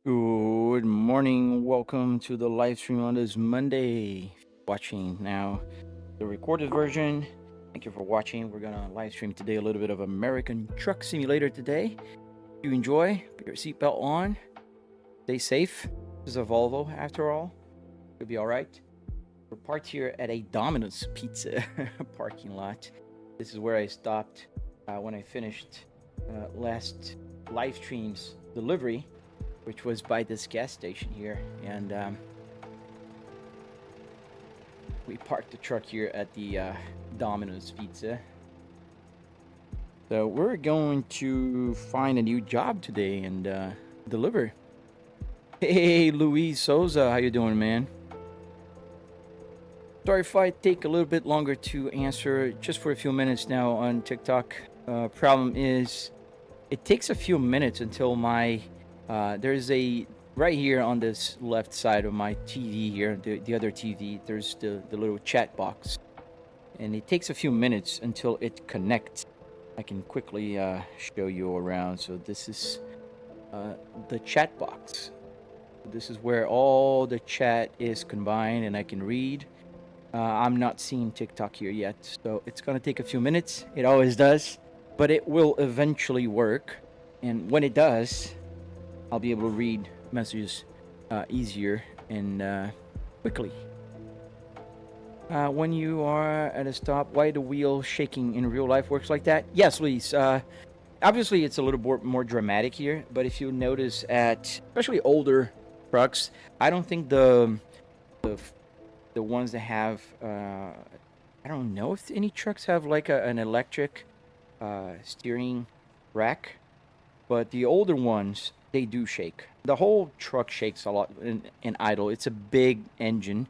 Good morning. Welcome to the live stream on this Monday. Watching now the recorded version. Thank you for watching. We're gonna live stream today a little bit of American Truck Simulator today. If you enjoy, put your seatbelt on. Stay safe. This is a Volvo after all. It'll be all right. We're parked here at a Domino's Pizza parking lot. This is where I stopped when I finished last live stream's delivery, which was by this gas station here, and we parked the truck here at the Domino's Pizza. So we're going to find a new job today and deliver. Hey, Luis Souza, how you doing, man? Sorry if I take a little bit longer to answer, just for a few minutes now on TikTok. Problem is, it takes a few minutes until my there's a right here on this left side of my TV here, the other TV, there's the little chat box, and it takes a few minutes until it connects. I can quickly show you around. So this is the chat box. This is where all the chat is combined and I can read. I'm not seeing TikTok here yet, so it's gonna take a few minutes. It always does, but it will eventually work, and when it does, I'll be able to read messages easier and quickly. When you are at a stop, why the wheel shaking in real life works like that? Yes, Luis. Obviously, it's a little more dramatic here, but if you notice at especially older trucks, I don't think the ones that have I don't know if any trucks have like an electric steering rack, but the older ones, they do shake. The whole truck shakes a lot in idle. It's a big engine,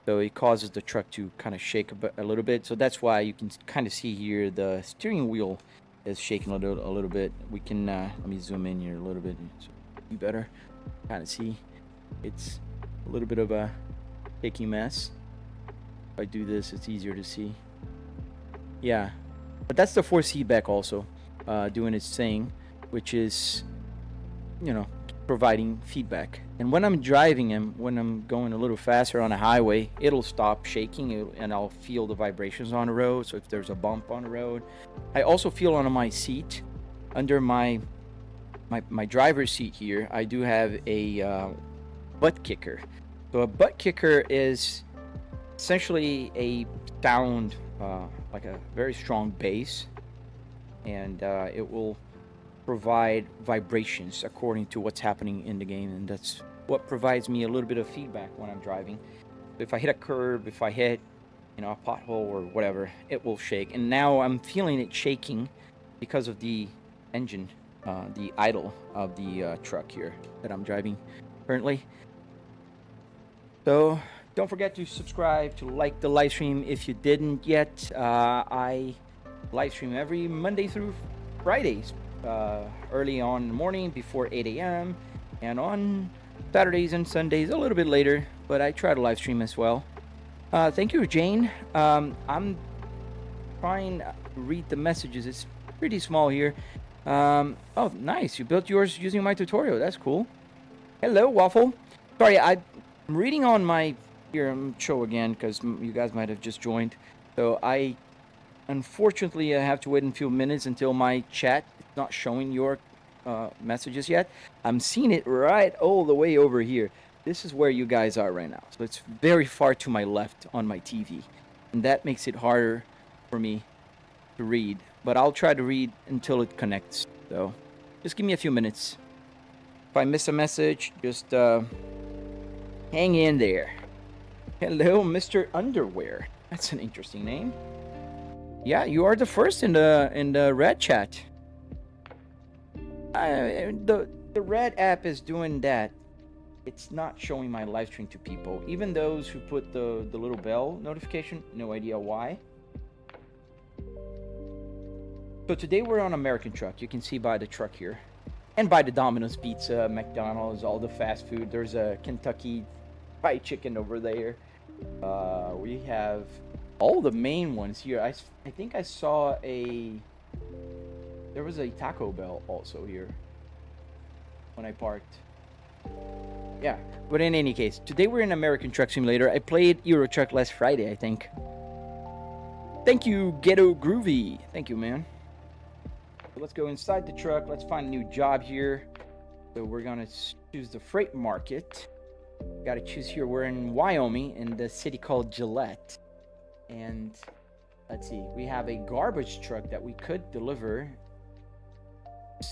so it causes the truck to kind of shake a little bit. So that's why you can kind of see here the steering wheel is shaking a little bit. We can let me zoom in here a little bit so you better kind of see. It's a little bit of a shaky mess. If I do this, it's easier to see. Yeah, but that's the force feedback also doing its thing, which is, you know, providing feedback. And when I'm driving him, when I'm going a little faster on a highway, it'll stop shaking and I'll feel the vibrations on the road. So if there's a bump on the road, I also feel on my seat, under my driver's seat here, I do have a Buttkicker. So a Buttkicker is essentially a sound, like a very strong bass, and it will provide vibrations according to what's happening in the game, and that's what provides me a little bit of feedback when I'm driving. If I hit a curb, if I hit, you know, a pothole or whatever, it will shake. And now I'm feeling it shaking because of the engine, the idle of the truck here that I'm driving currently. So don't forget to subscribe, to like the live stream if you didn't yet. I live stream every Monday through Fridays, early on in the morning before 8 a.m. and on Saturdays and Sundays a little bit later, but I try to live stream as well. Thank you, Jane. I'm trying to read the messages. It's pretty small here. Oh, nice. You built yours using my tutorial. That's cool. Hello, Waffle. Sorry, I'm reading on my show again because you guys might have just joined. So unfortunately, I have to wait a few minutes until my chat is not showing your messages yet. I'm seeing it right all the way over here. This is where you guys are right now. So it's very far to my left on my TV. And that makes it harder for me to read. But I'll try to read until it connects. So just give me a few minutes. If I miss a message, just hang in there. Hello, Mr. Underwear. That's an interesting name. Yeah, you are the first in the red chat. The red app is doing that. It's not showing my live stream to people, even those who put the little bell notification. No idea why. So today we're on American Truck. You can see by the truck here, and by the Domino's Pizza, McDonald's, all the fast food. There's a Kentucky Fried Chicken over there. We have all the main ones here. I think I saw there was a Taco Bell also here when I parked. Yeah, but in any case, today we're in American Truck Simulator. I played Euro Truck last Friday, I think. Thank you, Ghetto Groovy. Thank you, man. So let's go inside the truck. Let's find a new job here. So we're gonna choose the freight market. Gotta choose here. We're in Wyoming, in the city called Gillette. And let's see, we have a garbage truck that we could deliver.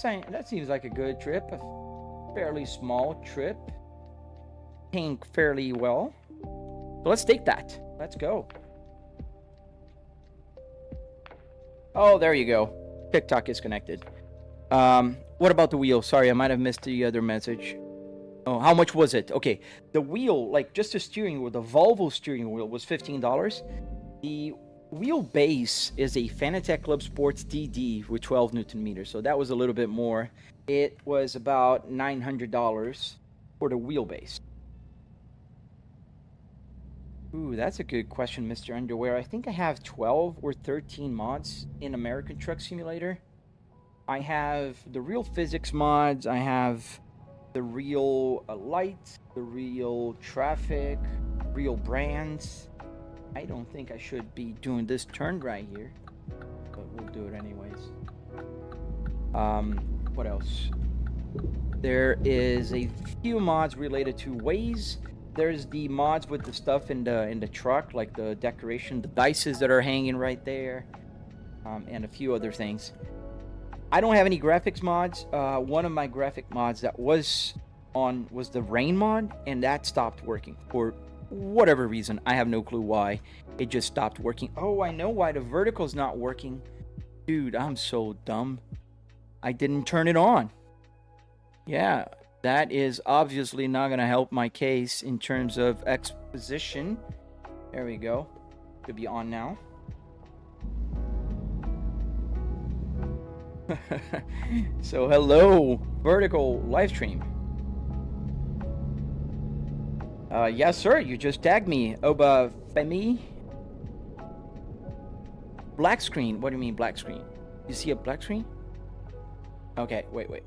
That seems like a good trip. A fairly small trip. Paying fairly well. So let's take that. Let's go. Oh, there you go. TikTok is connected. What about the wheel? Sorry, I might have missed the other message. Oh, how much was it? Okay, the wheel, like just the steering wheel, the Volvo steering wheel was $15. The Wheelbase is a Fanatec Clubsport DD with 12 Newton meters, so that was a little bit more. It was about $900 for the Wheelbase. Ooh, that's a good question, Mr. Underwear. I think I have 12 or 13 mods in American Truck Simulator. I have the real physics mods, I have the real lights, the real traffic, real brands. I don't think I should be doing this turn right here, but we'll do it anyways. What else? There is a few mods related to Waze. There's the mods with the stuff in the truck, like the decoration, the dices that are hanging right there, and a few other things. I don't have any graphics mods. One of my graphic mods that was on was the rain mod, and that stopped working for whatever reason. I have no clue why. It just stopped working. Oh, I know why. The vertical's not working. Dude, I'm so dumb. I didn't turn it on. Yeah, that is obviously not going to help my case in terms of exposition. There we go. Could be on now. So hello, vertical live stream. Yes, sir. You just tagged me. Oba Femi. Black screen. What do you mean black screen? You see a black screen? Okay, wait.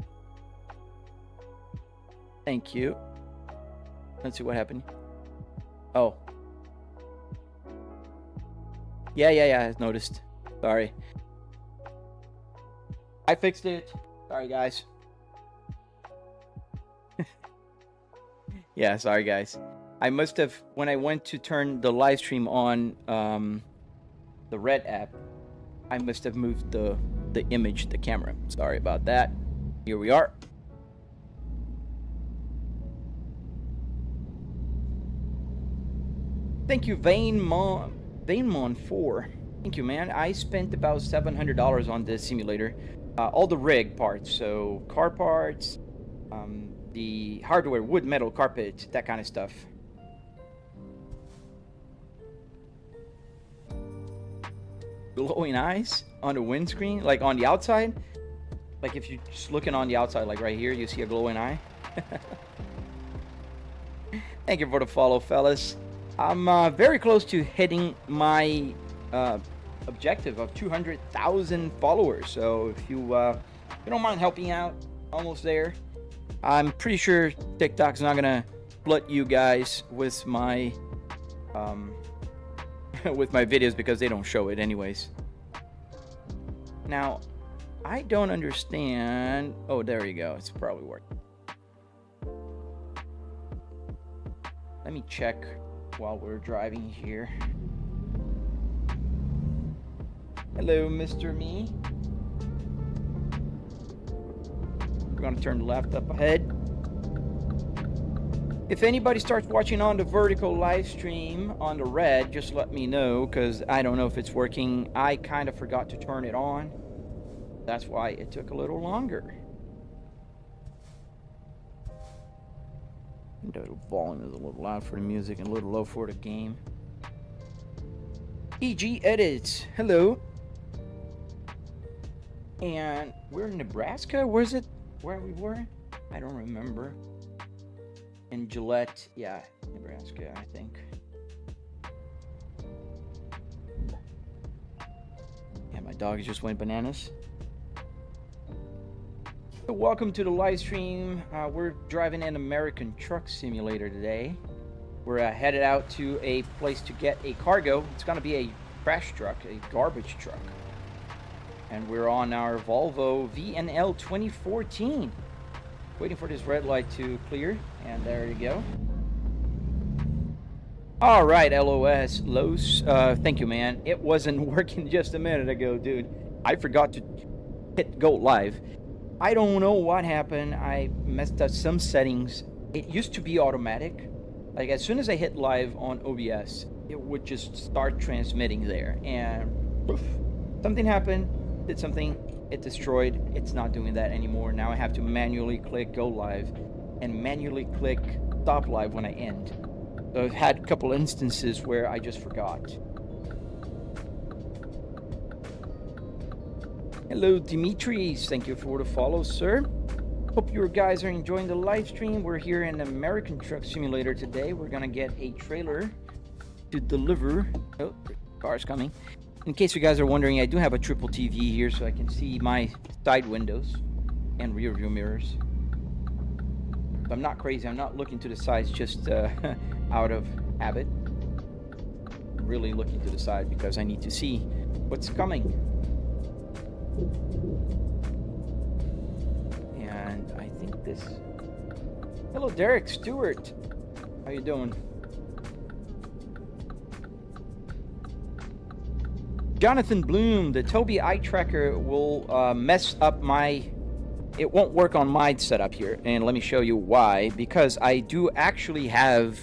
Thank you. Let's see what happened. Oh. Yeah, I noticed. Sorry. I fixed it. Sorry, guys. Yeah, sorry, guys. I must have, when I went to turn the live stream on the Red app, I must have moved the image, the camera. Sorry about that. Here we are. Thank you, Vainmon4. Thank you, man. I spent about $700 on this simulator. All the rig parts, so car parts, the hardware, wood, metal, carpet, that kind of stuff. Glowing eyes on the windscreen, like on the outside. Like if you're just looking on the outside, like right here, you see a glowing eye. Thank you for the follow, fellas. I'm very close to hitting my objective of 200,000 followers. So if you don't mind helping out, almost there. I'm pretty sure TikTok's not gonna flood you guys with my with my videos because they don't show it anyways. Now, I don't understand. Oh, there you go. It's probably working. Let me check while we're driving here. Hello, Mr. Me. We're gonna turn left up ahead. If anybody starts watching on the vertical live stream on the Red, just let me know, because I don't know if it's working. I kind of forgot to turn it on. That's why it took a little longer. The volume is a little loud for the music and a little low for the game. EG Edits, hello. And we're in Nebraska. Where's it? Where we were? I don't remember. In Gillette, yeah, Nebraska, I think. Yeah, my dog just went bananas. So welcome to the live stream. We're driving an American truck simulator today. We're headed out to a place to get a cargo. It's going to be a trash truck, a garbage truck. And we're on our Volvo VNL 2014. Waiting for this red light to clear. And there you go. All right, LOS, Los. Thank you, man. It wasn't working just a minute ago, dude. I forgot to hit go live. I don't know what happened. I messed up some settings. It used to be automatic. Like as soon as I hit live on OBS, it would just start transmitting there. And poof, something happened, did something, it destroyed. It's not doing that anymore. Now I have to manually click go live and manually click stop live when I end. So I've had a couple instances where I just forgot. Hello, Dimitris. Thank you for the follow, sir. Hope you guys are enjoying the live stream. We're here in American Truck Simulator today. We're gonna get a trailer to deliver. Oh, the car's coming. In case you guys are wondering, I do have a triple TV here so I can see my side windows and rear view mirrors. But I'm not crazy. I'm not looking to the sides just out of habit. I'm really looking to the side because I need to see what's coming. And I think this... Hello, Derek Stewart. How you doing? Jonathan Bloom, the Tobii eye tracker will mess up my... It won't work on my setup here. And let me show you why. Because I do actually have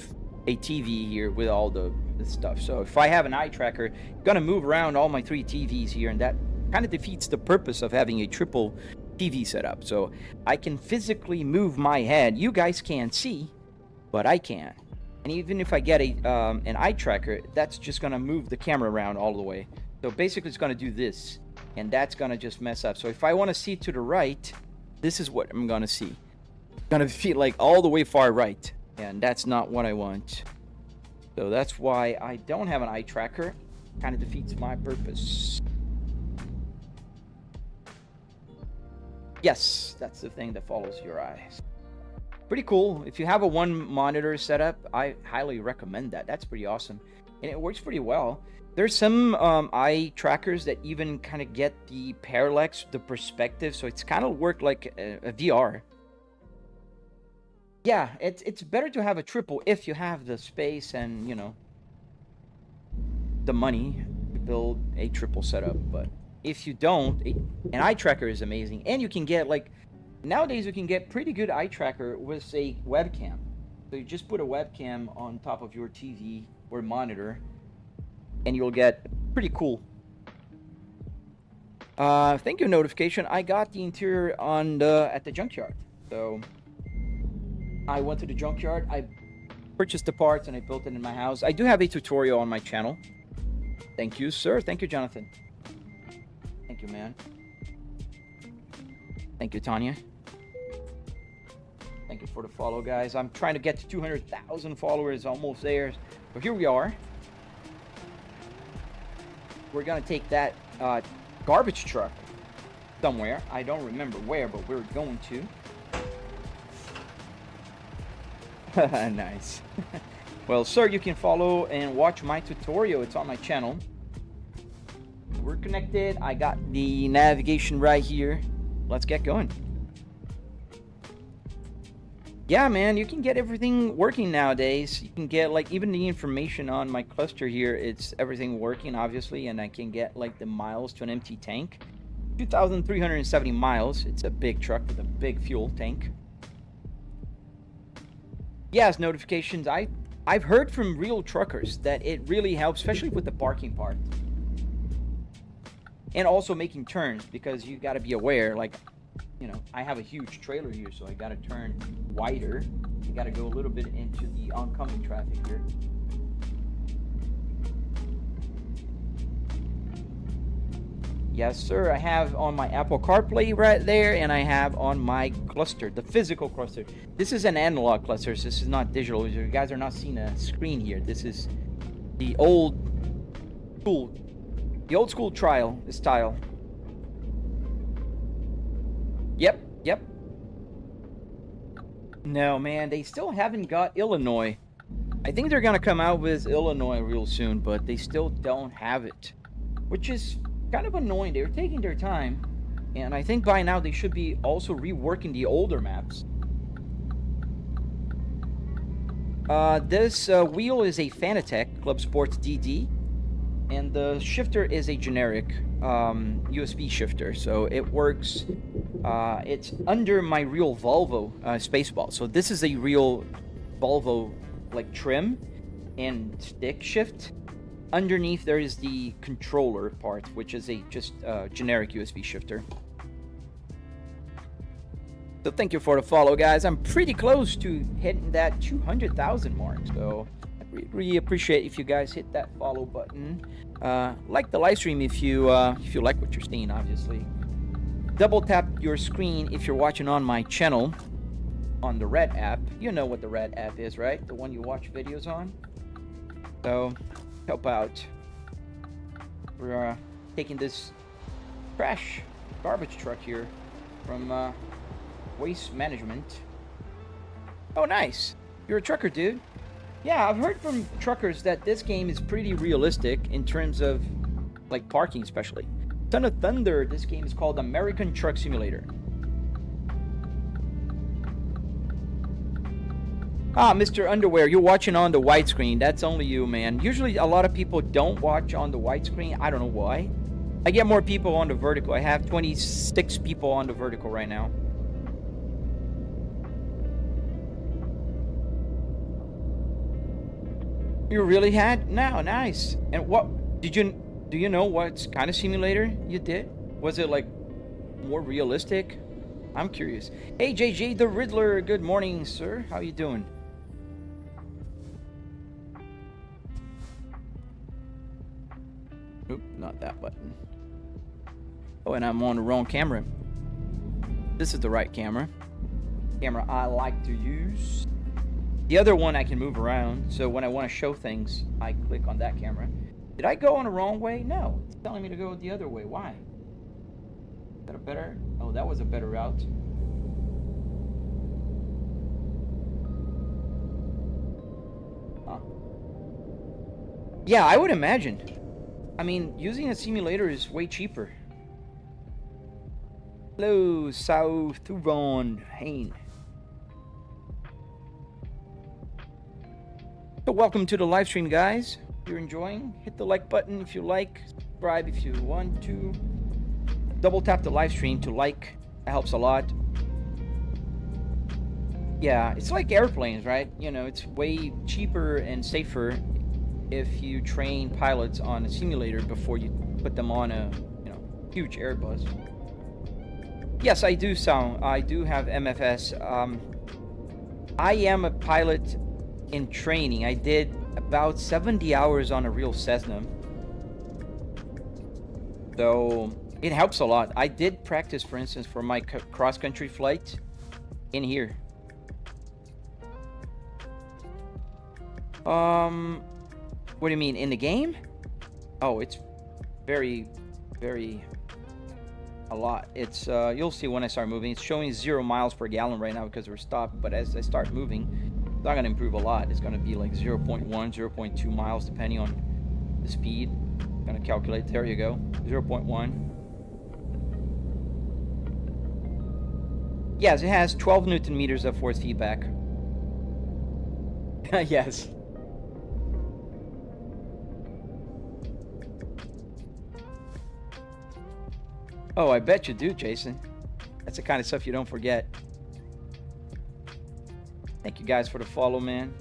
a TV here with all the stuff. So if I have an eye tracker, I'm gonna move around all my 3 TVs here, and that kind of defeats the purpose of having a triple TV setup. So I can physically move my head. You guys can't see, but I can. And even if I get a an eye tracker, that's just gonna move the camera around all the way. So basically it's gonna do this, and that's gonna just mess up. So if I want to see to the right, this is what I'm gonna see. It's gonna feel like all the way far right, and that's not what I want. So that's why I don't have an eye tracker. Kind of defeats my purpose. Yes, that's the thing that follows your eyes. Pretty cool. If you have a one monitor setup, I highly recommend that. That's pretty awesome. And it works pretty well. There's some eye trackers that even kind of get the parallax, the perspective. So it's kind of work like a VR. Yeah, it's better to have a triple if you have the space and, you know, the money to build a triple setup. But if you don't, an eye tracker is amazing. And you can get, like, nowadays you can get pretty good eye tracker with a webcam. So you just put a webcam on top of your TV or monitor, and you'll get pretty cool. Thank you, notification. I got the interior on at the junkyard. So I went to the junkyard, I purchased the parts, and I built it in my house. I do have a tutorial on my channel. Thank you, sir. Thank you, Jonathan. Thank you, man. Thank you, Tanya. Thank you for the follow, guys. I'm trying to get to 200,000 followers, almost there. So here we are. We're gonna take that garbage truck somewhere. I don't remember where, but we're going to. Nice. Well, sir, you can follow and watch my tutorial. It's on my channel. We're connected. I got the navigation right here. Let's get going. Yeah, man, you can get everything working nowadays. You can get, like, even the information on my cluster here. It's everything working, obviously, and I can get, like, the miles to an empty tank. 2,370 miles. It's a big truck with a big fuel tank. Yes, notifications. I've heard from real truckers that it really helps, especially with the parking part. And also making turns, because you got to be aware, like, you know, I have a huge trailer here, so I got to turn wider. You got to go a little bit into the oncoming traffic here. Yes, sir. I have on my Apple CarPlay right there, and I have on my cluster, the physical cluster. This is an analog cluster. So this is not digital. You guys are not seeing a screen here. This is the old school. The old school style. Yep. No, man, they still haven't got Illinois. I think they're gonna come out with Illinois real soon, but they still don't have it, which is kind of annoying. They're taking their time, and I think by now they should be also reworking the older maps. This wheel is a Fanatec Clubsport DD, and the shifter is a generic USB shifter, so it works. It's under my real Volvo Spaceball, so this is a real Volvo like trim and stick shift. Underneath there is the controller part, which is a just generic USB shifter. So thank you for the follow, guys. I'm pretty close to hitting that 200,000 mark, so I really appreciate if you guys hit that follow button. Like the live stream if you like what you're seeing, obviously. Double tap your screen if you're watching on my channel on the red app. You know what the red app is, right? The one you watch videos on. So help out. We're taking this trash garbage truck here from Waste Management. Oh, nice. You're a trucker, dude. Yeah, I've heard from truckers that this game is pretty realistic in terms of like parking, especially. Son of Thunder, this game is called American Truck Simulator. Ah, Mr. Underwear, you're watching on the widescreen. That's only you, man. Usually a lot of people don't watch on the widescreen. I don't know why. I get more people on the vertical. I have 26 people on the vertical right now. You really had? No, nice. And what did you do? You know what kind of simulator you did? Was it like more realistic? I'm curious. Hey, JJ the Riddler. Good morning, sir. How you doing? Oop, not that button. Oh, and I'm on the wrong camera. This is the right camera. Camera I like to use. The other one I can move around, so when I want to show things, I click on that camera. Did I go on the wrong way? No. It's telling me to go the other way. Why? Is that a better? Oh, that was a better route. Huh. Yeah, I would imagine. I mean, using a simulator is way cheaper. Hello, South Thuron Hain. So welcome to the live stream, guys. If you're enjoying, hit the like button if you like, subscribe if you want to. Double tap the live stream to like. That helps a lot. Yeah, it's like airplanes, right? You know, it's way cheaper and safer if you train pilots on a simulator before you put them on a, you know, huge Airbus. Yes, I do have MFS. I am a pilot in training. I did about 70 hours on a real Cessna, so it helps a lot. I did practice, for instance, for my cross-country flight in here. What do you mean, in the game? Oh, it's very a lot. It's you'll see when I start moving. It's showing 0 miles per gallon right now because we're stopped, but as I start moving, it's not going to improve a lot. It's going to be like 0.1, 0.2 miles depending on the speed. I'm going to calculate. There you go. 0.1. Yes, it has 12 Newton meters of force feedback. Yes. Oh, I bet you do, Jason. That's the kind of stuff you don't forget. Thank you guys for the follow, man.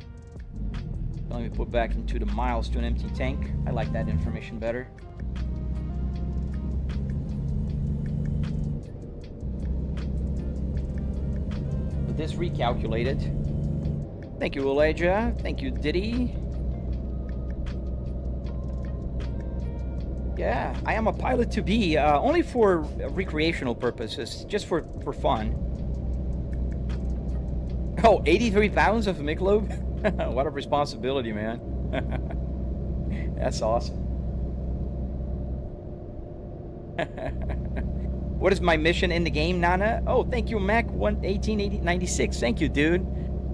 Let me put back into the miles to an empty tank. I like that information better. So this recalculated. Thank you, Elijah. Thank you, Diddy. Yeah, I am a pilot to be, only for recreational purposes, just for fun. Oh, 83 pounds of Michelob? What a responsibility, man. That's awesome. What is my mission in the game, Nana? Oh, thank you, Mac 1896. Thank you, dude.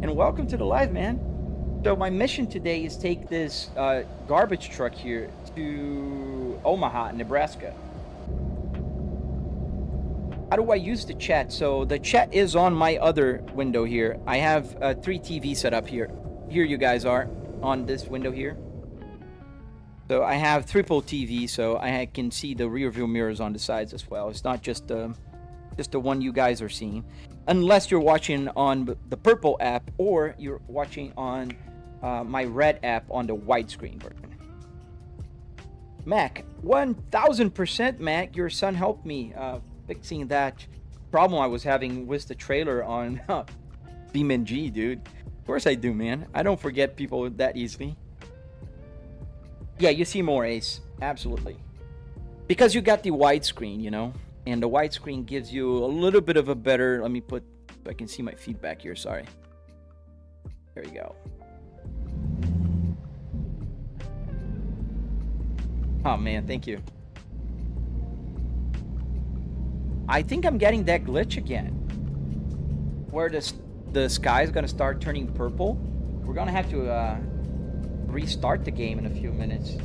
And welcome to the live, man. So my mission today is take this garbage truck here to Omaha, Nebraska. How do I use the chat? So the chat is on my other window here. I have 3 TV set up here. Here you guys are on this window here. So I have triple TV, so I can see the rear view mirrors on the sides as well. It's not just the one you guys are seeing, unless you're watching on the purple app or you're watching on my red app on the widescreen version. Mac, 1000%, Mac. Your son helped me fixing that problem I was having with the trailer on BeamNG, dude. Of course I do, man. I don't forget people that easily. Yeah, you see more, Ace. Absolutely. Because you got the widescreen, you know, and the widescreen gives you a little bit of a better, let me put, so I can see my feedback here, sorry. There you go. Oh man, thank you. I think I'm getting that glitch again, where the sky is gonna start turning purple. We're gonna have to restart the game in a few minutes.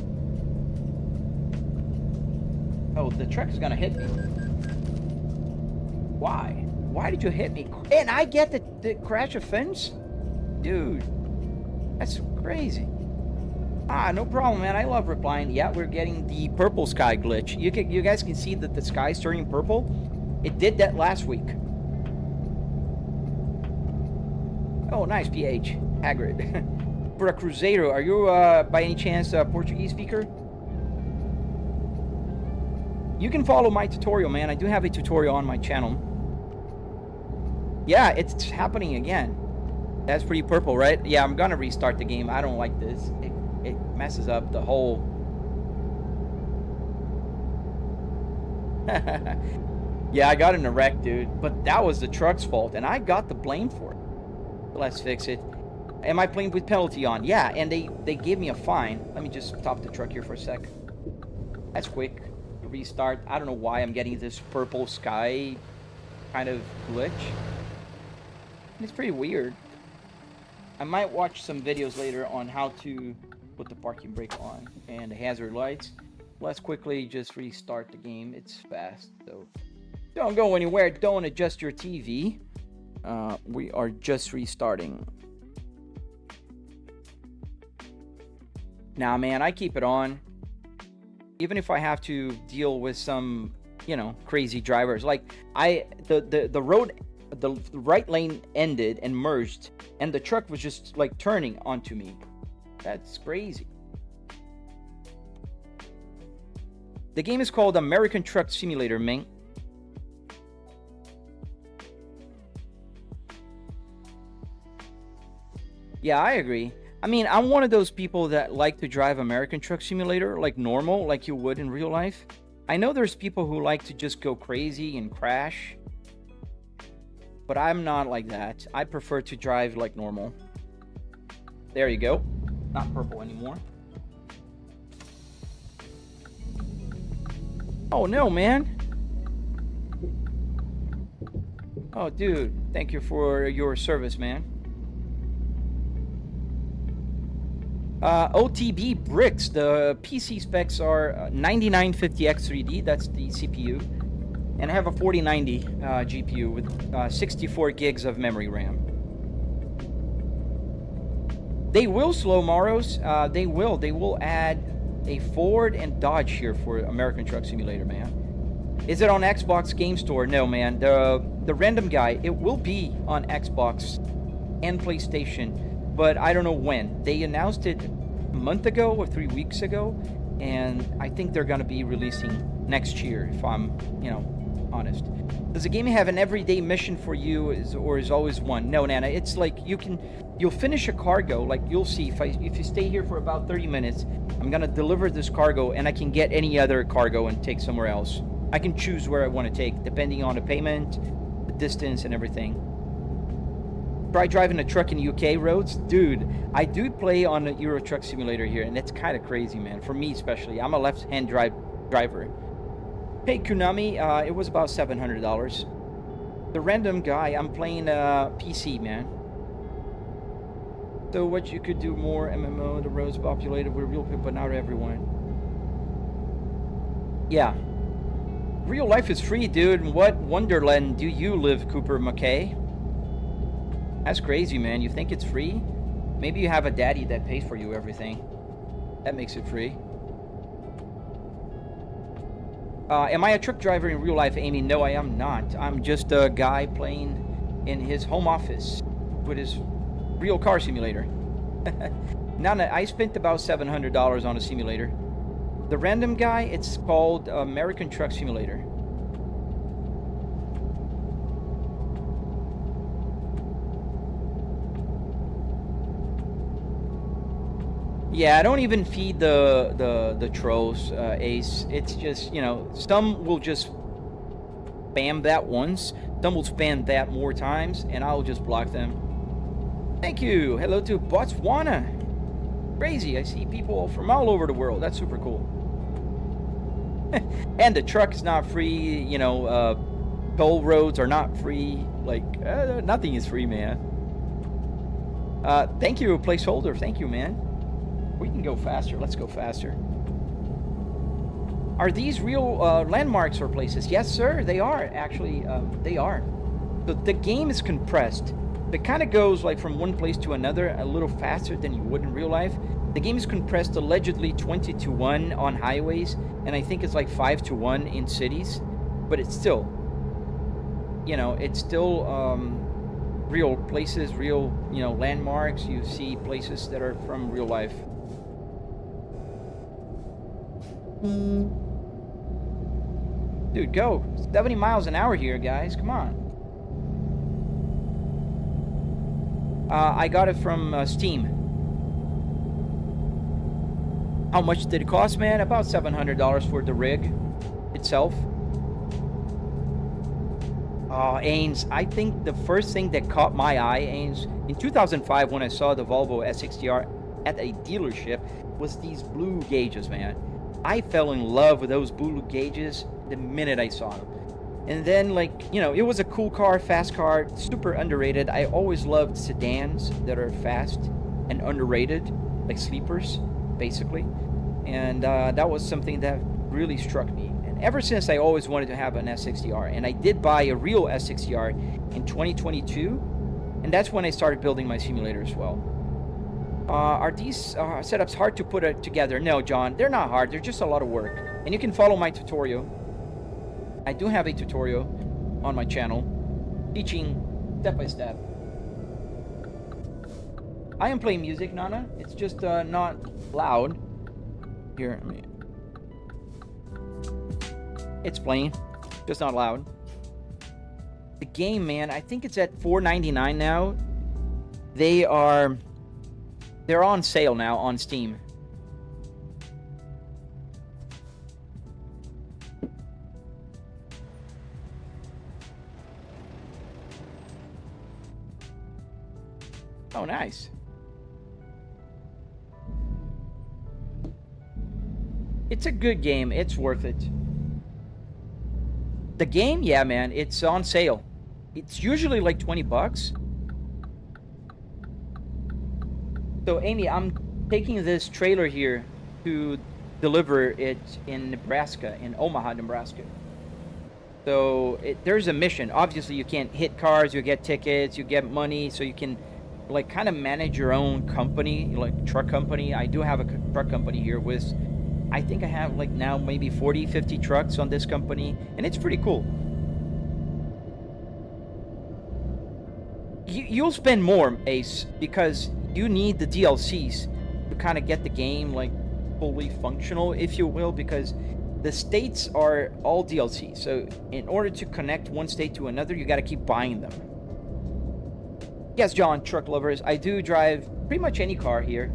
Oh, the truck is gonna hit me. Why? Why did you hit me? And I get the crash offense? Dude, that's crazy. Ah, no problem, man. I love replying. Yeah, we're getting the purple sky glitch. You guys can see that the sky's turning purple. It did that last week. Oh, nice, PH. Hagrid. For a Cruzeiro, are you by any chance a Portuguese speaker? You can follow my tutorial, man. I do have a tutorial on my channel. Yeah, it's happening again. That's pretty purple, right? Yeah, I'm gonna restart the game. I don't like this. It messes up the whole... Yeah, I got in a wreck, dude. But that was the truck's fault, and I got the blame for it. Let's fix it. Am I playing with penalty on? Yeah, and they gave me a fine. Let me just stop the truck here for a sec. That's quick. Restart. I don't know why I'm getting this purple sky kind of glitch. It's pretty weird. I might watch some videos later on how to put the parking brake on and the hazard lights. Let's quickly just restart the game. It's fast, so don't go anywhere. Don't adjust your TV. We are just restarting. Now, man, I keep it on. Even if I have to deal with some, you know, crazy drivers. Like, the road, the right lane ended and merged, and the truck was just, like, turning onto me. That's crazy. The game is called American Truck Simulator, man. Yeah, I agree. I mean, I'm one of those people that like to drive American Truck Simulator like normal, like you would in real life. I know there's people who like to just go crazy and crash, but I'm not like that. I prefer to drive like normal. There you go. Not purple anymore. Oh no, man. Oh, dude. Thank you for your service, man. OTB bricks. The PC specs are 9950X3D. That's the CPU. And I have a 4090 GPU with 64 gigs of memory RAM. They will slow Maros. They will add a Ford and Dodge here for American Truck Simulator, man. Is it on Xbox Game Store? No, man. The random guy, it will be on Xbox and PlayStation, but I don't know when. They announced it a month ago or 3 weeks ago, and I think they're going to be releasing next year, if I'm, you know, honest. Does the game have an everyday mission for you, or is always one? No, Nana. It's like you'll finish a cargo. Like, you'll see if you stay here for about 30 minutes, I'm gonna deliver this cargo, and I can get any other cargo and take somewhere else. I can choose where I want to take, depending on the payment, the distance, and everything. Try driving a truck in UK roads, dude. I do play on the Euro Truck Simulator here, and it's kind of crazy, man. For me, especially, I'm a left-hand driver. Hey Konami, it was about $700. The random guy, I'm playing PC, man. So what you could do more MMO, the roads populated with real people, but not everyone. Yeah. Real life is free, dude. What wonderland do you live, Cooper McKay? That's crazy, man. You think it's free? Maybe you have a daddy that pays for you everything. That makes it free. Am I a truck driver in real life, Amy? No, I am not. I'm just a guy playing in his home office with his real car simulator. Nana, I spent about $700 on a simulator. The random guy, it's called American Truck Simulator. Yeah, I don't even feed the trolls, Ace. It's just, you know, some will just spam that once, some will spam that more times, and I'll just block them. Thank you. Hello to Botswana. Crazy. I see people from all over the world. That's super cool. And the truck is not free. You know, toll roads are not free. Like, nothing is free, man. Thank you, placeholder. Thank you, man. We can go faster. Let's go faster. Are these real landmarks or places? Yes, sir. They are. Actually, they are. So the game is compressed. It kind of goes like from one place to another a little faster than you would in real life. The game is compressed allegedly 20:1 on highways, and I think it's like 5:1 in cities. But it's still, you know, it's still real places, real, you know, landmarks. You see places that are from real life. Dude, go 70 miles an hour here, guys. Come on. I got it from Steam. How much did it cost, man? About $700 for the rig itself. Ains, I think the first thing that caught my eye, Ains, in 2005 when I saw the Volvo S60R at a dealership, was these blue gauges, man. I fell in love with those blue gauges the minute I saw them. And then, like, you know, it was a cool car, fast car, super underrated. I always loved sedans that are fast and underrated, like sleepers, basically. And that was something that really struck me. And ever since, I always wanted to have an S60R. And I did buy a real S60R in 2022. And that's when I started building my simulator as well. Are these setups hard to put together? No, John, they're not hard. They're just a lot of work. And you can follow my tutorial. I do have a tutorial on my channel teaching step by step. I am playing music, Nana. It's just not loud. Here, I mean, it's playing, just not loud. The game, man, I think it's at $4.99 now. They're on sale now on Steam. Oh, nice. It's a good game. It's worth it. The game, yeah, man, it's on sale. It's usually like 20 bucks. So, Amy, I'm taking this trailer here to deliver it in Nebraska, in Omaha, Nebraska. So, there's a mission. Obviously, you can't hit cars, you get tickets, you get money, so you can like kind of manage your own company, like truck company. I do have a truck company here with, I think I have like now maybe 40, 50 trucks on this company, and it's pretty cool. You'll spend more, Ace, because you need the DLCs to kind of get the game like fully functional, if you will, because the states are all DLC. So in order to connect one state to another, you got to keep buying them. Yes, John, truck lovers, I do drive pretty much any car here.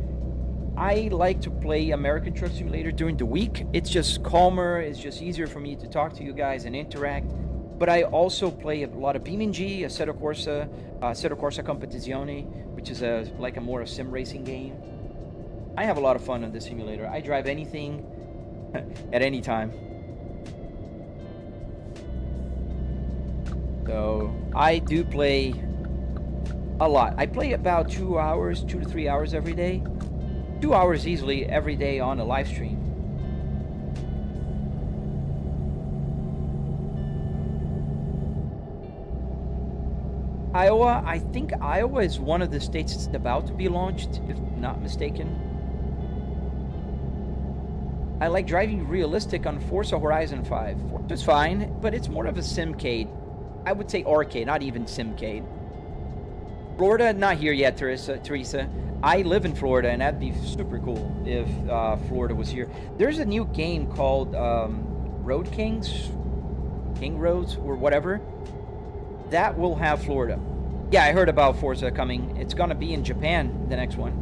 I like to play American Truck Simulator during the week. It's just calmer, it's just easier for me to talk to you guys and interact. But I also play a lot of BeamNG, Assetto Corsa, Assetto Corsa Competizione, which is like a more of sim racing game. I have a lot of fun on this simulator. I drive anything at any time. So I do play a lot. I play about 2 hours, 2 to 3 hours every day. 2 hours easily every day on a live stream. Iowa, I think Iowa is one of the states that's about to be launched, if not mistaken. I like driving realistic on Forza Horizon 5. Forza's fine, but it's more of a simcade. I would say arcade, not even simcade. Florida, not here yet, Teresa. I live in Florida, and that'd be super cool if Florida was here. There's a new game called Road Kings, King Roads, or whatever. That will have Florida. Yeah, I heard about Forza coming. It's gonna be in Japan, the next one.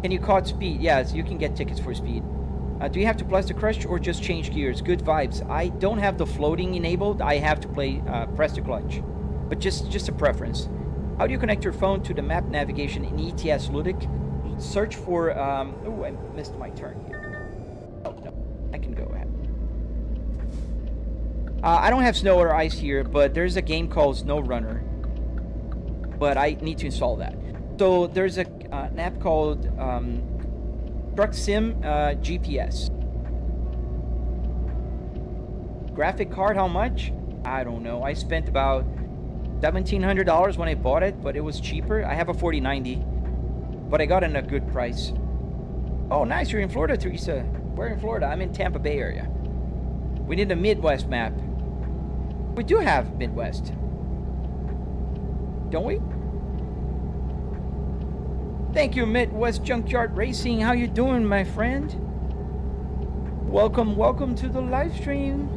Can you caught speed? Yes, you can get tickets for speed. Do you have to press the clutch or just change gears? Good vibes. I don't have the floating enabled. I have to press the clutch. But just a preference. How do you connect your phone to the map navigation in ETS Ludic? Search for, oh, I missed my turn here. Oh, no, I can go ahead. I don't have snow or ice here, but there's a game called Snow Runner. But I need to install that. So there's an app called Truck Sim GPS. Graphic card, how much? I don't know. I spent about $1,700 when I bought it, but it was cheaper. I have a 4090, but I got it at a good price. Oh, nice. You're in Florida, Teresa. Where in Florida? I'm in Tampa Bay area. We need a Midwest map. We do have Midwest. Don't we? Thank you, Midwest Junkyard Racing. How you doing, my friend? Welcome to the live stream.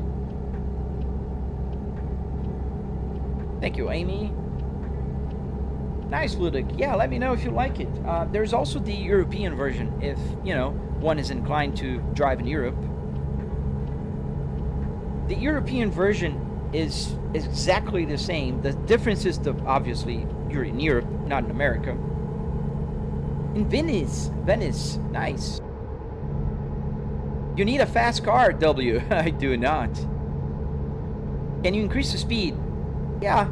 Thank you, Amy. Nice, Ludic. Yeah, let me know if you like it. There's also the European version, if, you know, one is inclined to drive in Europe. The European version is exactly the same. The difference is obviously you're in Europe, not in America. In Venice, nice. You need a fast car, W. I do not. Can you increase the speed? Yeah,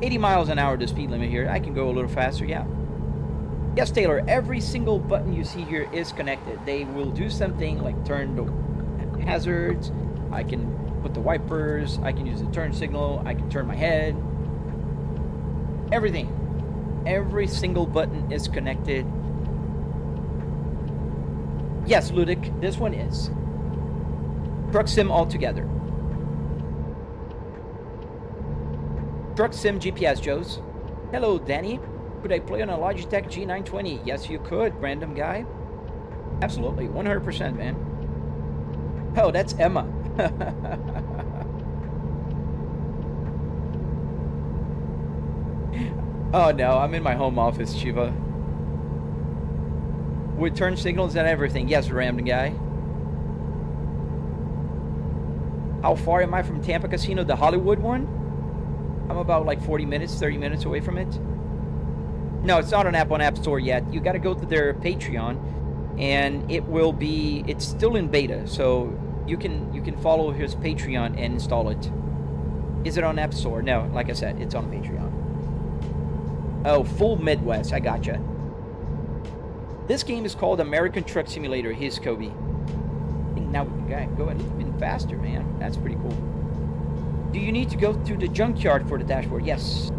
80 miles an hour the speed limit here. I can go a little faster, yeah. Yes, Taylor, every single button you see here is connected. They will do something like turn the hazards. I can put the wipers. I can use the turn signal. I can turn my head. Everything. Every single button is connected. Yes, Ludic, this one is. Truck Sim altogether. Truck Sim GPS, Joes. Hello, Danny. Could I play on a Logitech G920? Yes, you could, random guy. Absolutely, 100%, man. Oh, that's Emma. Oh no, I'm in my home office, Shiva. With turn signals and everything. Yes, random guy. How far am I from Tampa Casino, the Hollywood one? I'm about like 40 minutes, 30 minutes away from it. No, it's not an app on App Store yet. You got to go to their Patreon, and it's still in beta, so you can follow his Patreon and install it. Is it on App Store? No, like I said, it's on Patreon. Oh, full Midwest. I gotcha. This game is called American Truck Simulator. Here's Kobe. I think now we can go a little bit faster, man. That's pretty cool. Do you need to go to the junkyard for the dashboard? Yes.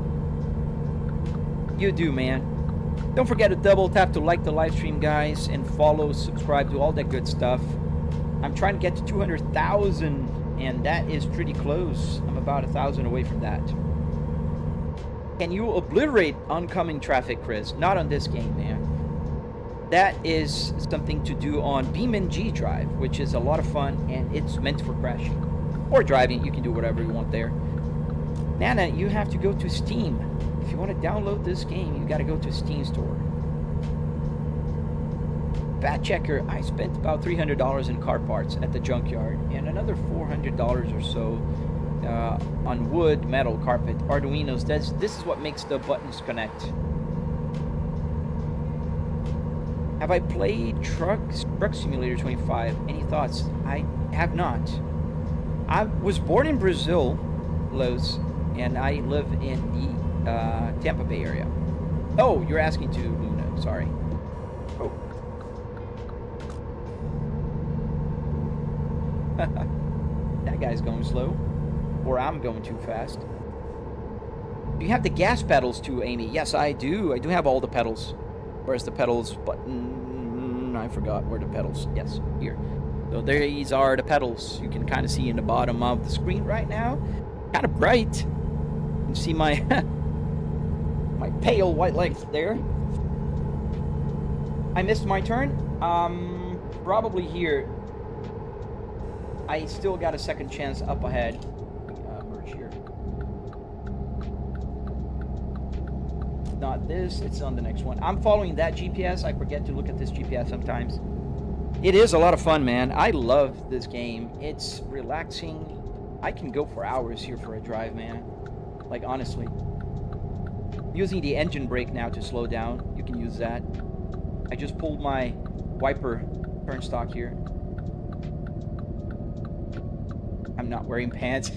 You do, man. Don't forget to double tap to like the live stream, guys, and follow, subscribe, do all that good stuff. I'm trying to get to 200,000, and that is pretty close. I'm about 1,000 away from that. Can you obliterate oncoming traffic, Chris? Not on this game, man. That is something to do on BeamNG.drive, which is a lot of fun, and it's meant for crashing. Or driving, you can do whatever you want there. Nana, you have to go to Steam. If you want to download this game, you got to go to Steam store. Fat Checker, I spent about $300 in car parts at the junkyard, and another $400 or so on wood, metal, carpet, arduinos. This is what makes the buttons connect. Have I played Truck Simulator 25? Any thoughts? I have not. I was born in Brazil, Los, and I live in the Tampa Bay area. Oh, you're asking to Luna. Sorry. Oh. That guy's going slow. Or I'm going too fast. Do you have the gas pedals too, Amy? Yes, I do. I do have all the pedals. Where's the pedals button? I forgot where the pedals. Yes, here. So these are the pedals. You can kind of see in the bottom of the screen right now. Kind of bright. You can see my my pale white legs there. I missed my turn. Probably here. I still got a second chance up ahead. Merge here. Not this, it's on the next one. I'm following that GPS. I forget to look at this GPS sometimes. It is a lot of fun, man. I love this game. It's relaxing. I can go for hours here for a drive, man. Like, honestly. Using the engine brake now to slow down. You can use that. I just pulled my wiper turn stock here. I'm not wearing pants.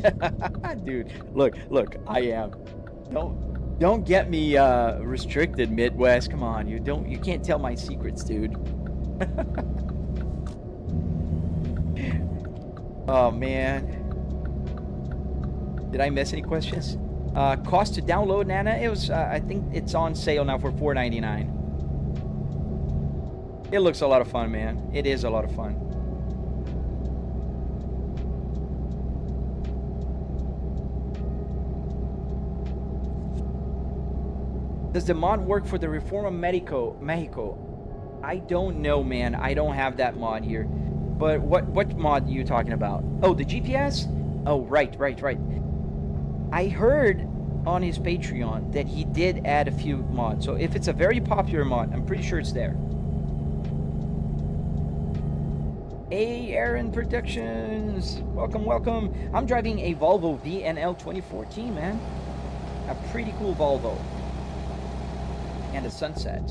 Dude, look, I am. Don't get me restricted, Midwest. Come on, you can't tell my secrets, dude. Oh man. Did I miss any questions? Cost to download, Nana? It was I think it's on sale now for $4.99. It looks a lot of fun, man. It is a lot of fun. Does the mod work for the Reforma Mexico? I don't know, man. I don't have that mod here. But what mod are you talking about? Oh, the GPS? Oh, right. I heard on his Patreon that he did add a few mods. So if it's a very popular mod, I'm pretty sure it's there. Hey, Aaron Productions. Welcome. I'm driving a Volvo VNL 2014, man. A pretty cool Volvo. And a sunset.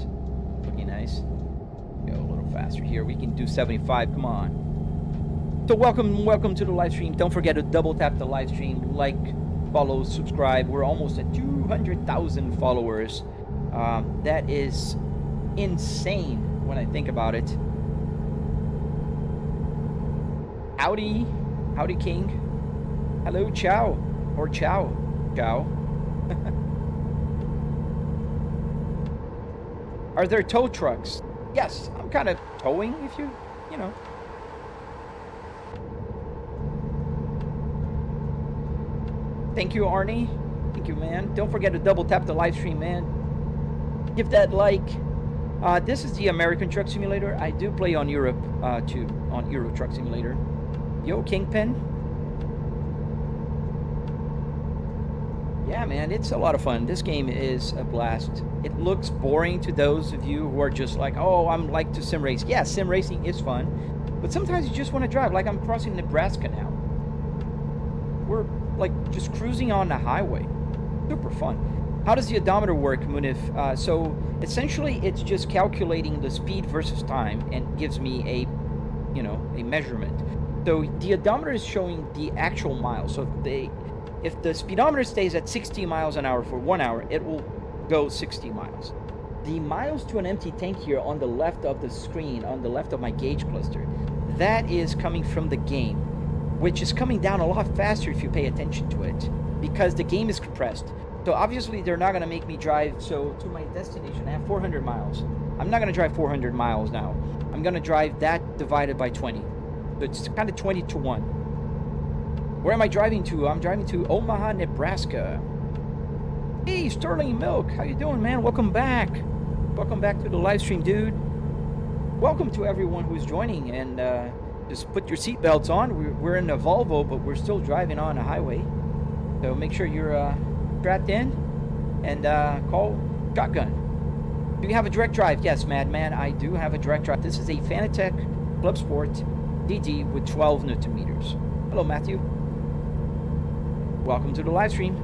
Looking nice. Go a little faster here. We can do 75. Come on. So welcome to the live stream. Don't forget to double tap the live stream, like, follow, subscribe. We're almost at 200,000 followers. That is insane when I think about it. Howdy King. Hello, ciao, or ciao. Are there tow trucks? Yes, I'm kind of towing, if you know. Thank you, Arnie. Thank you, man. Don't forget to double tap the live stream, man. Give that like. This is the American Truck Simulator. I do play on Europe, too, on Euro Truck Simulator. Yo, Kingpin. Yeah, man, it's a lot of fun. This game is a blast. It looks boring to those of you who are just like, oh, I'm like to sim race. Yeah, sim racing is fun, but sometimes you just want to drive. Like, I'm crossing Nebraska now. We're like just cruising on the highway. Super fun. How does the odometer work, Munif? So essentially, it's just calculating the speed versus time and gives me a measurement. So the odometer is showing the actual miles. So if the speedometer stays at 60 miles an hour for 1 hour, it will go 60 miles. The miles to an empty tank here on the left of the screen, on the left of my gauge cluster, that is coming from the game, which is coming down a lot faster if you pay attention to it, because the game is compressed. So obviously they're not going to make me drive, so to my destination I have 400 miles. I'm not going to drive 400 miles now. I'm going to drive that divided by 20. So it's kind of 20 to 1. Where am I driving to? I'm driving to Omaha, Nebraska. Hey, Sterling Milk. How you doing, man? Welcome back. Welcome back to the live stream, dude. Welcome to everyone who's joining. And just put your seatbelts on. We're in a Volvo, but we're still driving on a highway. So make sure you're strapped in and call shotgun. Do you have a direct drive? Yes, Madman, I do have a direct drive. This is a Fanatec Clubsport DD with 12 Newton meters. Hello, Matthew. Welcome to the live stream.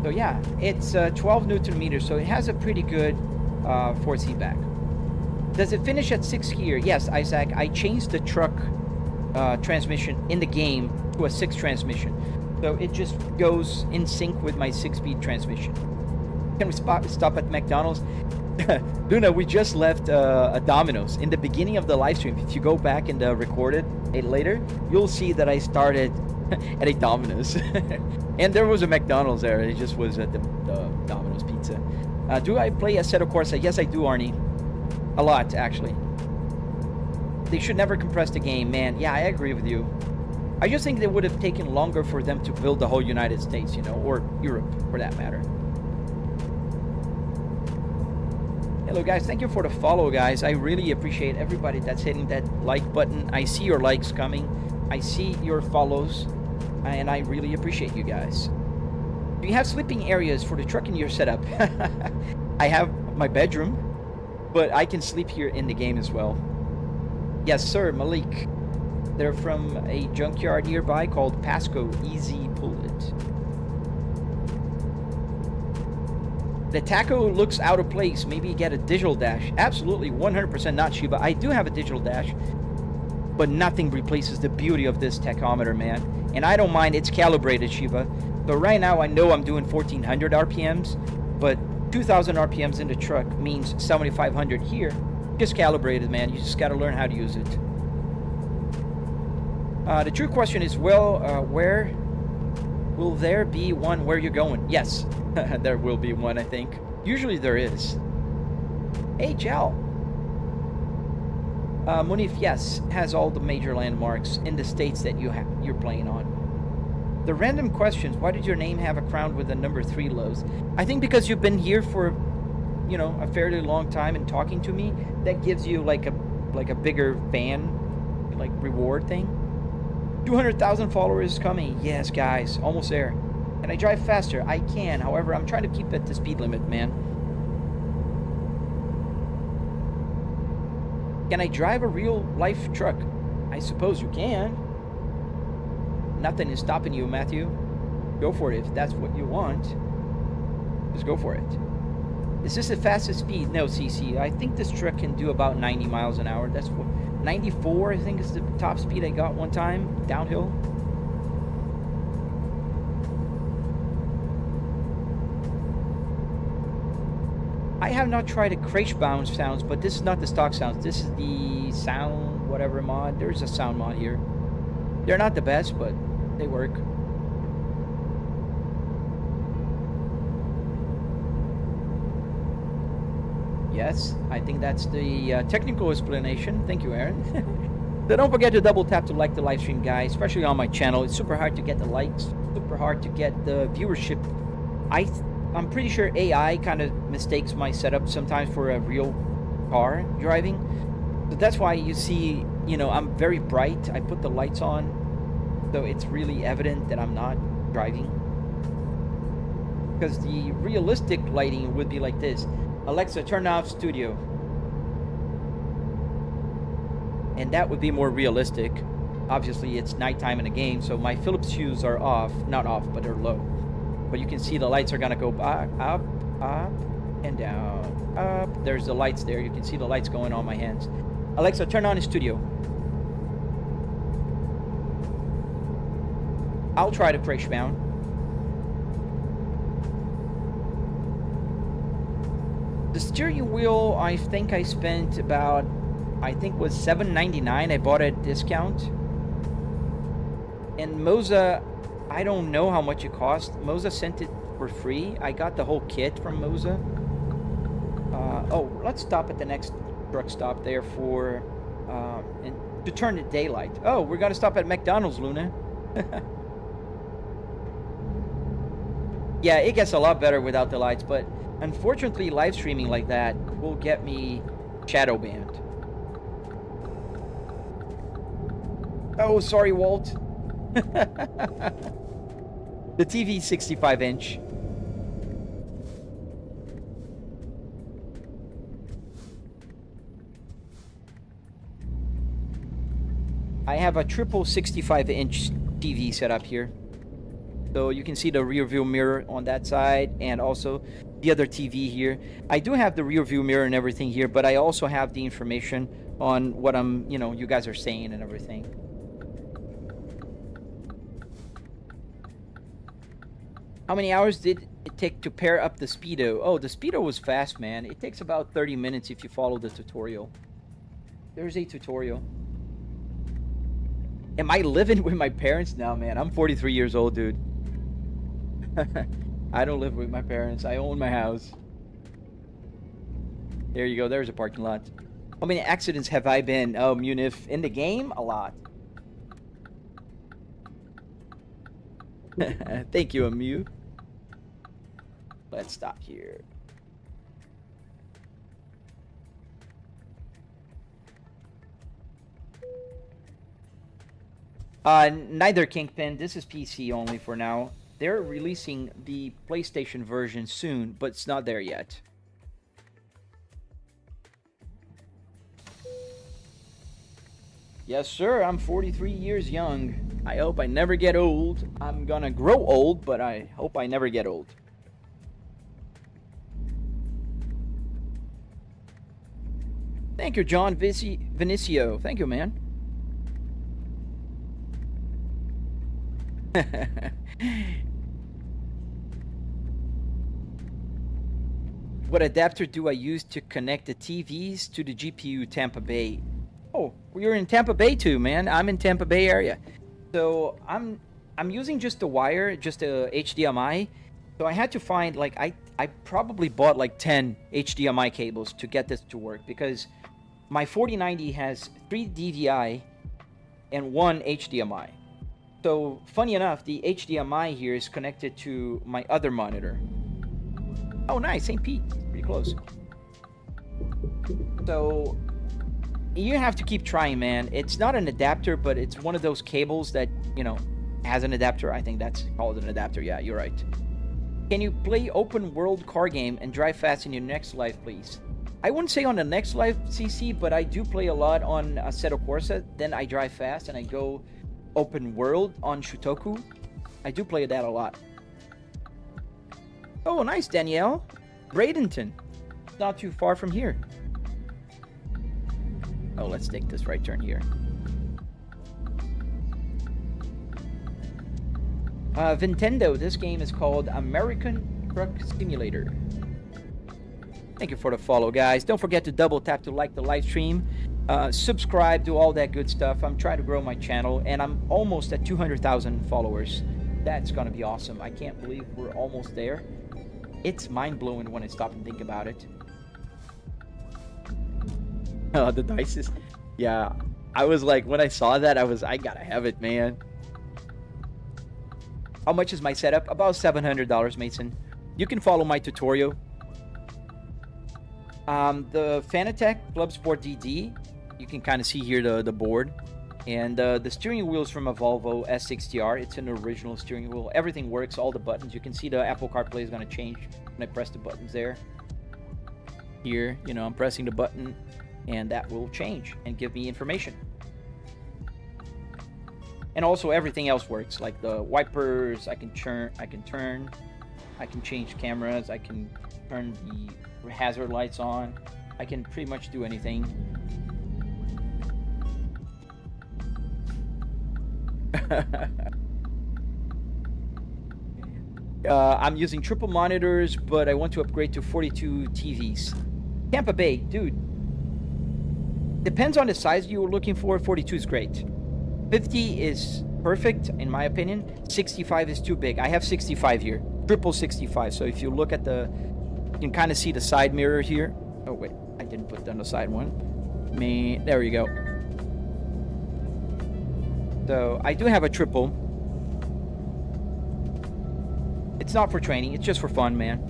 So yeah, it's 12 Newton meters, so it has a pretty good force feedback. Does it finish at 6 gear? Yes, Isaac. I changed the truck transmission in the game to a 6 transmission. So it just goes in sync with my 6-speed transmission. Can we stop at McDonald's? Luna, we just left a Domino's. In the beginning of the live stream, if you go back and record it later, you'll see that I started at a Domino's. And there was a McDonald's there. It just was at the Domino's Pizza. Do I play Assetto Corsa? Yes, I do, Arnie. A lot, actually. They should never compress the game, man. Yeah, I agree with you. I just think it would have taken longer for them to build the whole United States, you know, or Europe, for that matter. Hello, guys. Thank you for the follow, guys. I really appreciate everybody that's hitting that like button. I see your likes coming. I see your follows. And I really appreciate you guys. Do you have sleeping areas for the truck in your setup? I have my bedroom, but I can sleep here in the game as well. Yes, sir, Malik. They're from a junkyard nearby called Pasco. Easy pull it. The taco looks out of place. Maybe get a digital dash. Absolutely, 100% not, Shiba. I do have a digital dash, but nothing replaces the beauty of this tachometer, man. And I don't mind, it's calibrated, Shiba. So right now I know I'm doing 1400 RPMs, but 2000 RPMs in the truck means 7500 here. Just calibrated, man. You just got to learn how to use it. The true question is, well, where will there be one where you're going? Yes, there will be one, I think. Usually there is. Hey, Chow. Munif, yes, has all the major landmarks in the states that you're playing on. The random questions, why did your name have a crown with the number 3 lows? I think because you've been here for, you know, a fairly long time and talking to me, that gives you like a bigger fan, like, reward thing. 200,000 followers coming. Yes, guys, almost there. Can I drive faster? I can. However, I'm trying to keep at the speed limit, man. Can I drive a real life truck? I suppose you can. Nothing is stopping you, Matthew. Go for it if that's what you want. Just go for it. Is this the fastest speed? No, CC. I think this truck can do about 90 miles an hour. That's what, 94, I think, is the top speed I got one time, downhill. I have not tried a crash bounce sounds, but this is not the stock sounds. This is the sound, whatever mod. There's a sound mod here. They're not the best, but they work. Yes, I think that's the technical explanation. Thank you, Aaron. So don't forget to double tap to like the live stream, guys, especially on my channel. It's super hard to get the likes, super hard to get the viewership. I'm pretty sure AI kind of mistakes my setup sometimes for a real car driving. So that's why you see, you know, I'm very bright. I put the lights on, so it's really evident that I'm not driving. Because the realistic lighting would be like this. Alexa, turn off studio. And that would be more realistic. Obviously, it's nighttime in the game, so my Philips hues are off. Not off, but they're low. But you can see the lights are going to go up, and down, up. There's the lights there. You can see the lights going on my hands. Alexa, turn on the studio. I'll try to crash bound. The steering wheel, I think I spent about, I think was $7.99. I bought at a discount. And Moza, I don't know how much it cost. Moza sent it for free. I got the whole kit from Moza. Oh, let's stop at the next truck stop there for to turn the daylight. Oh, we're gonna stop at McDonald's, Luna. Yeah, it gets a lot better without the lights, but unfortunately, live streaming like that will get me shadow banned. Oh, sorry, Walt. The TV 65-inch. I have a triple 65-inch TV set up here. So you can see the rear view mirror on that side and also the other TV here. I do have the rear view mirror and everything here, but I also have the information on what you guys are saying and everything. How many hours did it take to pair up the Speedo? Oh, the Speedo was fast, man. It takes about 30 minutes if you follow the tutorial. There's a tutorial. Am I living with my parents now, man? I'm 43 years old, dude. I don't live with my parents. I own my house. There you go. There's a parking lot. How many accidents have I been? Oh, Munif. In the game? A lot. Thank you, Amu. Let's stop here. Neither Kingpin. This is PC only for now. They're releasing the PlayStation version soon, but it's not there yet. Yes, sir. I'm 43 years young. I hope I never get old. I'm gonna grow old, but I hope I never get old. Thank you, John Vinicio. Thank you, man. What adapter do I use to connect the TVs to the GPU? Tampa Bay. Oh, you're in Tampa Bay too, man. I'm in Tampa Bay area. So I'm using just a wire, just a HDMI. So I had to find, like, I probably bought like 10 HDMI cables to get this to work, because my 4090 has 3 DVI and 1 HDMI. So funny enough, the HDMI here is connected to my other monitor. Oh, nice, St. Pete, pretty close. So you have to keep trying, man. It's not an adapter, but it's one of those cables that, you know, has an adapter. I think that's called an adapter. Yeah, you're right. Can you play open world car game and drive fast in your next life, please? I wouldn't say on the next life, CC, but I do play a lot on Assetto Corsa. Then I drive fast and I go open world on Shutoku. I do play that a lot. Oh, nice, Danielle. Bradenton. Not too far from here. Oh, let's take this right turn here. Nintendo, this game is called American Truck Simulator. Thank you for the follow, guys. Don't forget to double tap to like the live stream. Subscribe, do all that good stuff. I'm trying to grow my channel, and I'm almost at 200,000 followers. That's gonna be awesome. I can't believe we're almost there. It's mind-blowing when I stop and think about it. The dice is... Yeah, I was like, when I saw that, I gotta have it, man. How much is my setup? About $700, Mason. You can follow my tutorial. The Fanatec Clubsport DD, you can kind of see here the board. And the steering wheel is from a Volvo S60R. It's an original steering wheel. Everything works, all the buttons. You can see the Apple CarPlay is going to change when I press the buttons there. Here, you know, I'm pressing the button, and that will change and give me information. And also everything else works, like the wipers. I can turn, I can change cameras, I can turn the hazard lights on. I can pretty much do anything. I'm using triple monitors, but I want to upgrade to 42 TVs. Tampa Bay, dude. Depends on the size you were looking for. 42 is great. 50 is perfect, in my opinion. 65 is too big. I have 65 here. Triple 65. So if you look at the... You can kind of see the side mirror here. Oh, wait. I didn't put down the side one. There you go. So I do have a triple. It's not for training. It's just for fun, man.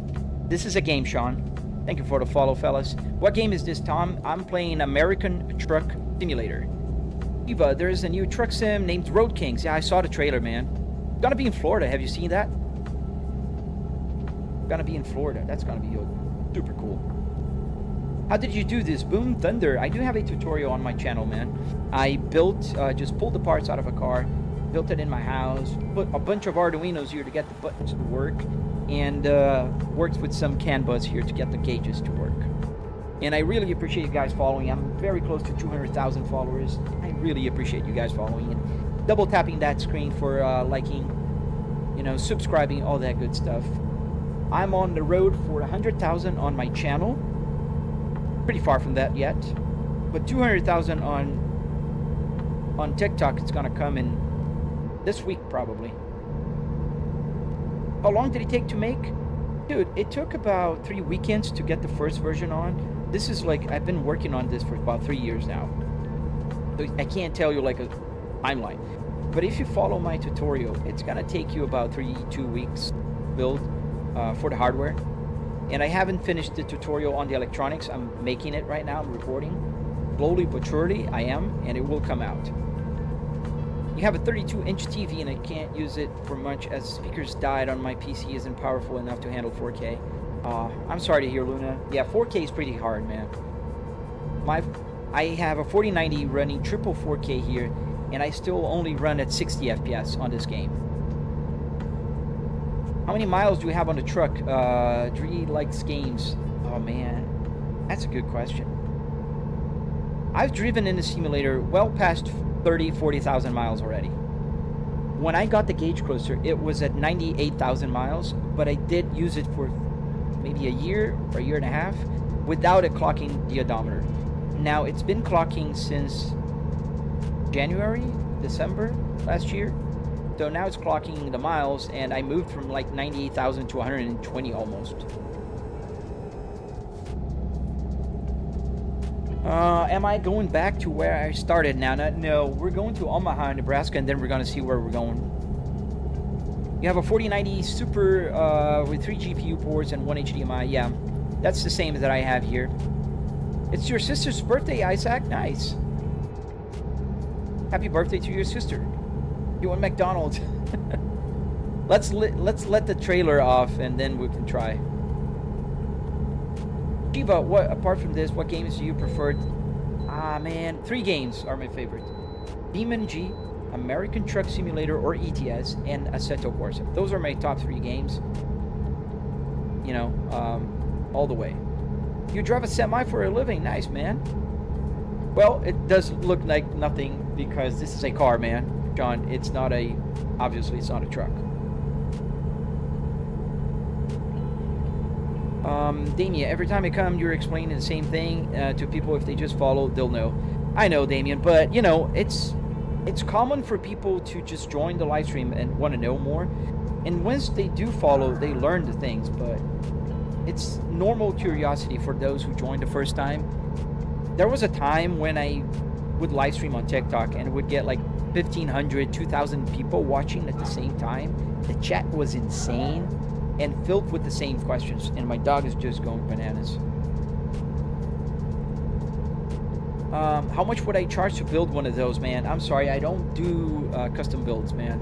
This is a game, Sean. Thank you for the follow, fellas. What game is this, Tom? I'm playing American Truck Simulator. Eva, there's a new truck sim named Road Kings. Yeah, I saw the trailer, man. Gonna be in Florida. Have you seen that? Gonna be in Florida. That's gonna be super cool. How did you do this? Boom Thunder. I do have a tutorial on my channel, man. I built, just pulled the parts out of a car, built it in my house, put a bunch of Arduinos here to get the buttons to work, and worked with some CAN bus here to get the gauges to work. And I really appreciate you guys following. I'm very close to 200,000 followers. I really appreciate you guys following and double tapping that screen for liking, you know, subscribing, all that good stuff. I'm on the road for 100,000 on my channel. Pretty far from that yet, but 200,000 on TikTok. It's gonna come in this week probably. How long did it take to make? Dude, it took about 3 weekends to get the first version on. This is like, I've been working on this for about 3 years now. So I can't tell you like a timeline. But if you follow my tutorial, it's gonna take you about 2 weeks build for the hardware. And I haven't finished the tutorial on the electronics. I'm making it right now, I'm recording. Slowly but surely, I am, and it will come out. You have a 32-inch TV and I can't use it for much as speakers died on my PC isn't powerful enough to handle 4K. I'm sorry to hear, Luna. Yeah, 4K is pretty hard, man. I have a 4090 running triple 4K here, and I still only run at 60 FPS on this game. How many miles do we have on the truck? Dree likes games. Oh man, that's a good question. I've driven in the simulator well past 40,000 miles already. When I got the gauge closer, it was at 98,000 miles, but I did use it for maybe a year or a year and a half without it clocking the odometer. Now it's been clocking since January, December last year. So now it's clocking the miles, and I moved from like 98,000 to 120 almost. Am I going back to where I started now? No, we're going to Omaha, Nebraska, and then we're going to see where we're going. You have a 4090 Super with 3 GPU ports and 1 HDMI. Yeah, that's the same that I have here. It's your sister's birthday, Isaac. Nice. Happy birthday to your sister. You want McDonald's? Let's let the trailer off, and then we can try. Shiva, what apart from this, what games do you prefer? Ah man, 3 games are my favorite. BeamNG, American Truck Simulator or ETS, and Assetto Corsa. Those are my top 3 games. You know, all the way. You drive a semi for a living, nice man. Well, it does look like nothing because this is a car, man. John, it's not a, obviously it's not a truck. Damien, every time I come, you're explaining the same thing to people. If they just follow, they'll know. I know, Damien, but you know, it's common for people to just join the live stream and want to know more. And once they do follow, they learn the things, but it's normal curiosity for those who joined the first time. There was a time when I would live stream on TikTok and would get like 1,500, 2,000 people watching at the same time. The chat was insane and filled with the same questions, and my dog is just going bananas. How much would I charge to build one of those, man? I'm sorry, I don't do custom builds, man.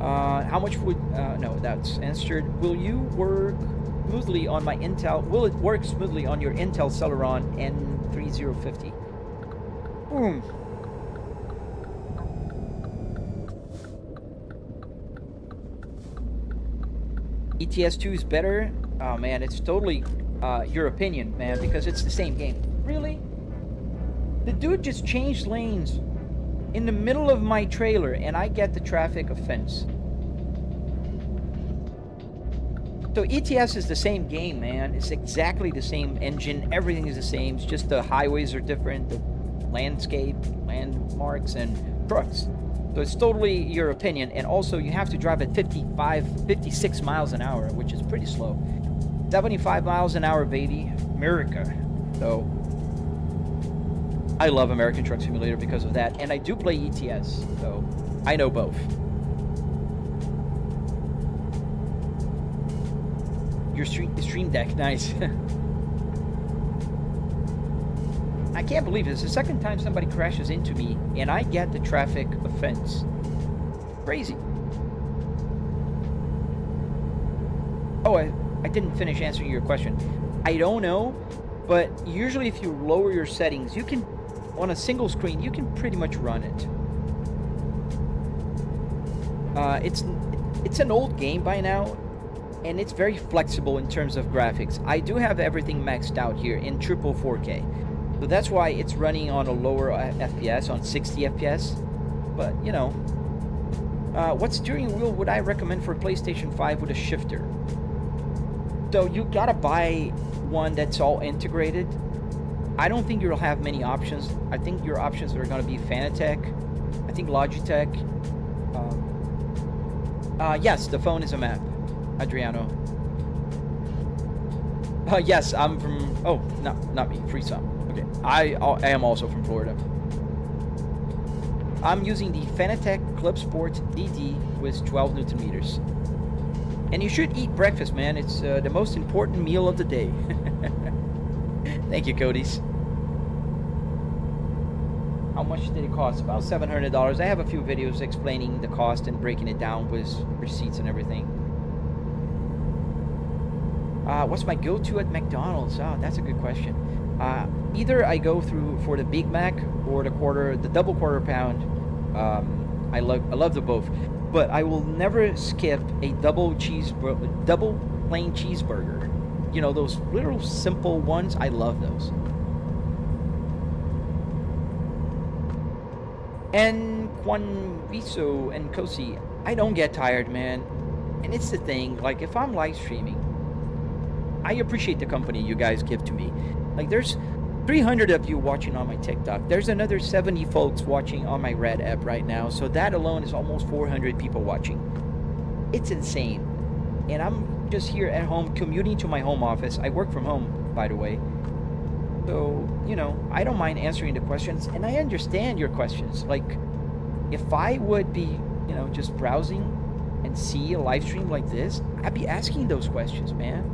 How much would no, that's answered. Will you work smoothly on my Intel? Will it work smoothly on your Intel Celeron N3050? Boom. ETS2 is better. Oh man, it's totally your opinion, man, because it's the same game. Really? The dude just changed lanes in the middle of my trailer and I get the traffic offense. So ETS is the same game, man. It's exactly the same engine. Everything is the same. It's just the highways are different, the landscape, landmarks, and trucks. So it's totally your opinion. And also you have to drive at 56 miles an hour, which is pretty slow. 75 miles an hour, baby. America. So I love American Truck Simulator because of that. And I do play ETS, so I know both. Your stream deck, nice. I can't believe this. The second time somebody crashes into me and I get the traffic offense. Crazy. Oh, I didn't finish answering your question. I don't know, but usually if you lower your settings, you can, on a single screen, you can pretty much run it. It's an old game by now, and it's very flexible in terms of graphics. I do have everything maxed out here in triple 4K. So that's why it's running on a lower FPS, on 60 FPS. But, you know, What steering wheel would I recommend for a PlayStation 5 with a shifter? So you gotta buy one that's all integrated. I don't think you'll have many options. I think your options are gonna be Fanatec, I think Logitech. Yes, the phone is a map, Adriano. Yes, I'm from, oh, no, not me, Free Sum. Okay, I am also from Florida. I'm using the Fanatec Clubsport DD with 12 Newton meters. And you should eat breakfast, man. It's the most important meal of the day. Thank you, Cody's. How much did it cost? About $700. I have a few videos explaining the cost and breaking it down with receipts and everything. What's my go-to at McDonald's? Oh, that's a good question. Either I go through for the Big Mac or the double quarter pound. I love the both, but I will never skip a double plain cheeseburger. You know, those little simple ones. I love those. And Quanviso and Kosi, I don't get tired, man. And it's the thing, like if I'm live streaming, I appreciate the company you guys give to me. Like there's 300 of you watching on my TikTok. There's another 70 folks watching on my Red app right now. So that alone is almost 400 people watching. It's insane. And I'm just here at home commuting to my home office. I work from home, by the way. So, you know, I don't mind answering the questions, and I understand your questions. Like, if I would be, you know, just browsing and see a live stream like this, I'd be asking those questions, man.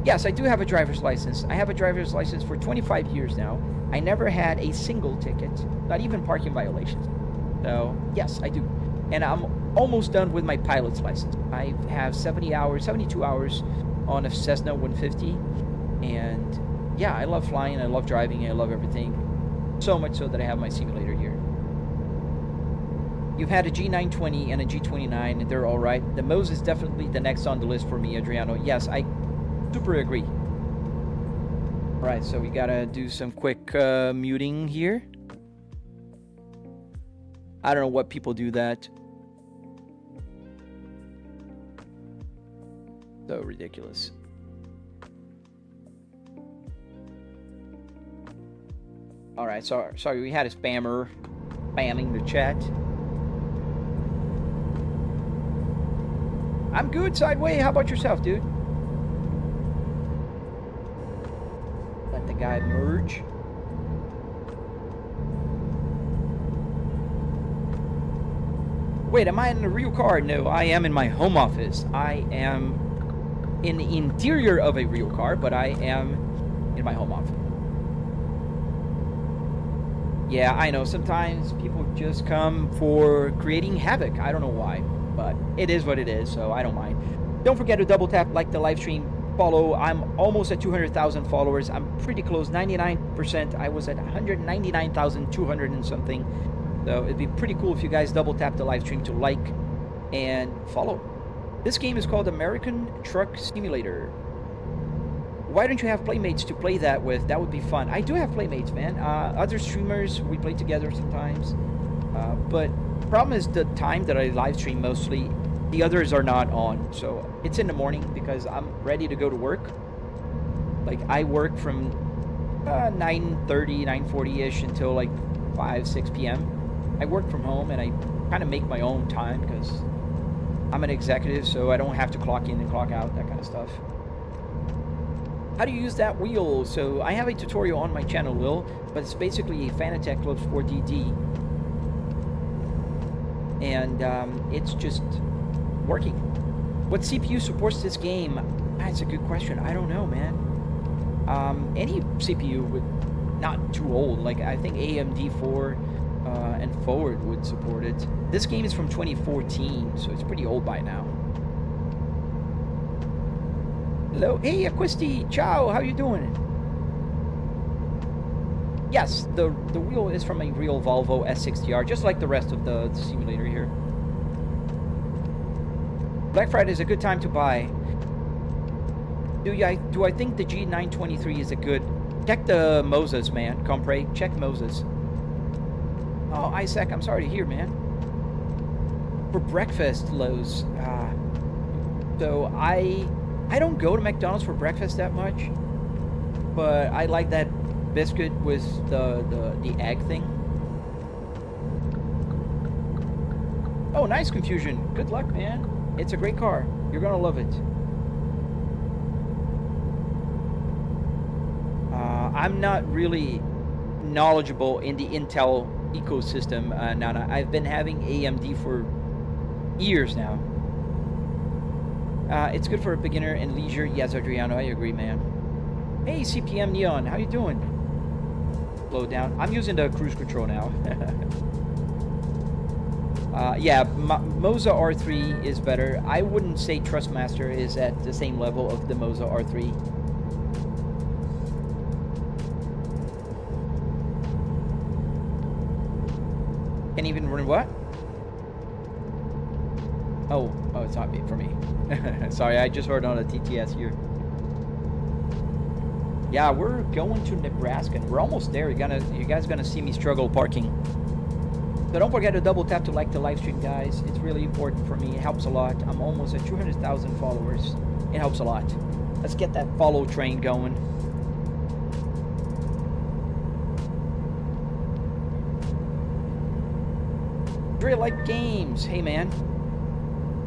Yes, I do have a driver's license. I have a driver's license for 25 years now. I never had a single ticket, not even parking violations. So, yes, I do. And I'm almost done with my pilot's license. I have 72 hours on a Cessna 150, and yeah, I love flying, I love driving, I love everything. So much so that I have my simulator here. You've had a G920 and a G29, and they're all right. The Moza is definitely the next on the list for me, Adriano. Yes, I super agree. All right, so we gotta do some quick muting here. I don't know what people do that. So ridiculous. All right, sorry, we had a spammer spamming the chat. I'm good, Sideway. How about yourself, dude? Let the guy merge. Wait, am I in a real car? No, I am in my home office. I am in the interior of a real car, but I am in my home office. Yeah, I know. Sometimes people just come for creating havoc. I don't know why, but it is what it is, so I don't mind. Don't forget to double tap, like the live stream, follow. I'm almost at 200,000 followers. I'm pretty close, 99%. I was at 199,200 and something. So it'd be pretty cool if you guys double tap the live stream to like and follow. This game is called American Truck Simulator. Why don't you have playmates to play that with? That would be fun. I do have playmates, man. Other streamers, we play together sometimes. But the problem is the time that I live stream mostly, the others are not on. So it's in the morning because I'm ready to go to work. Like I work from 9:30, 9:40-ish until like 5, 6 p.m. I work from home and I kind of make my own time because I'm an executive, so I don't have to clock in and clock out, that kind of stuff. How do you use that wheel? So I have a tutorial on my channel, Will, but it's basically a Fanatec Clubsport DD. And it's just working. What CPU supports this game? That's a good question. I don't know, man. Any CPU would, not too old, like I think AMD 4 and forward would support it. This game is from 2014, so it's pretty old by now. Hello, hey Aquisti, ciao, how you doing? Yes, the wheel is from a real Volvo S60R, just like the rest of the simulator here. Black Friday is a good time to buy. Do I think the G923 is a good... Check the Mozas, man. Compre, check Mozas. Oh, Isaac, I'm sorry to hear, man. For breakfast, Lowe's. So I don't go to McDonald's for breakfast that much, but I like that biscuit with the egg thing. Oh, nice Confusion. Good luck, man. It's a great car. You're gonna love it. I'm not really knowledgeable in the Intel ecosystem, Nana. I've been having AMD for years now. It's good for a beginner and leisure. Yes, Adriano, I agree, man. Hey, CPM Neon, how you doing? Slow down. I'm using the cruise control now. Yeah, Moza R3 is better. I wouldn't say Trustmaster is at the same level of the Moza R3. Can even run what? Oh, it's not for me. Sorry, I just heard on a TTS here. Yeah, we're going to Nebraska. We're almost there. You guys are gonna see me struggle parking. So don't forget to double tap to like the live stream, guys. It's really important for me. It helps a lot. I'm almost at 200,000 followers. It helps a lot. Let's get that follow train going. Dre like games. Hey, man.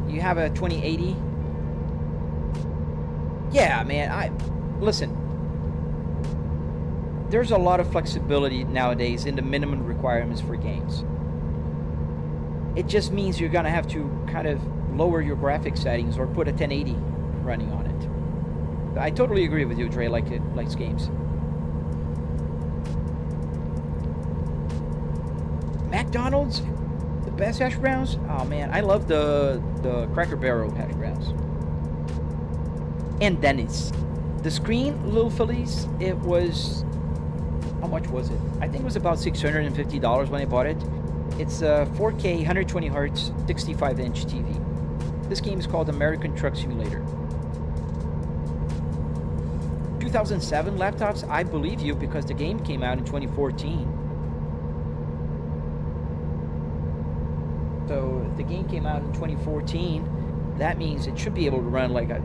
You have a 2080? Yeah, man. Listen. There's a lot of flexibility nowadays in the minimum requirements for games. It just means you're gonna have to kind of lower your graphics settings or put a 1080 running on it. I totally agree with you, Dre. Likes games. McDonald's, the best hash browns. Oh man, I love the Cracker Barrel hash browns. And Denny's. The screen, Little Phillies. It was, how much was it? I think it was about $650 when I bought it. It's a 4K, 120 Hz, 65-inch TV. This game is called American Truck Simulator. 2007 laptops, I believe you because the game came out in 2014. So if the game came out in 2014, that means it should be able to run like a,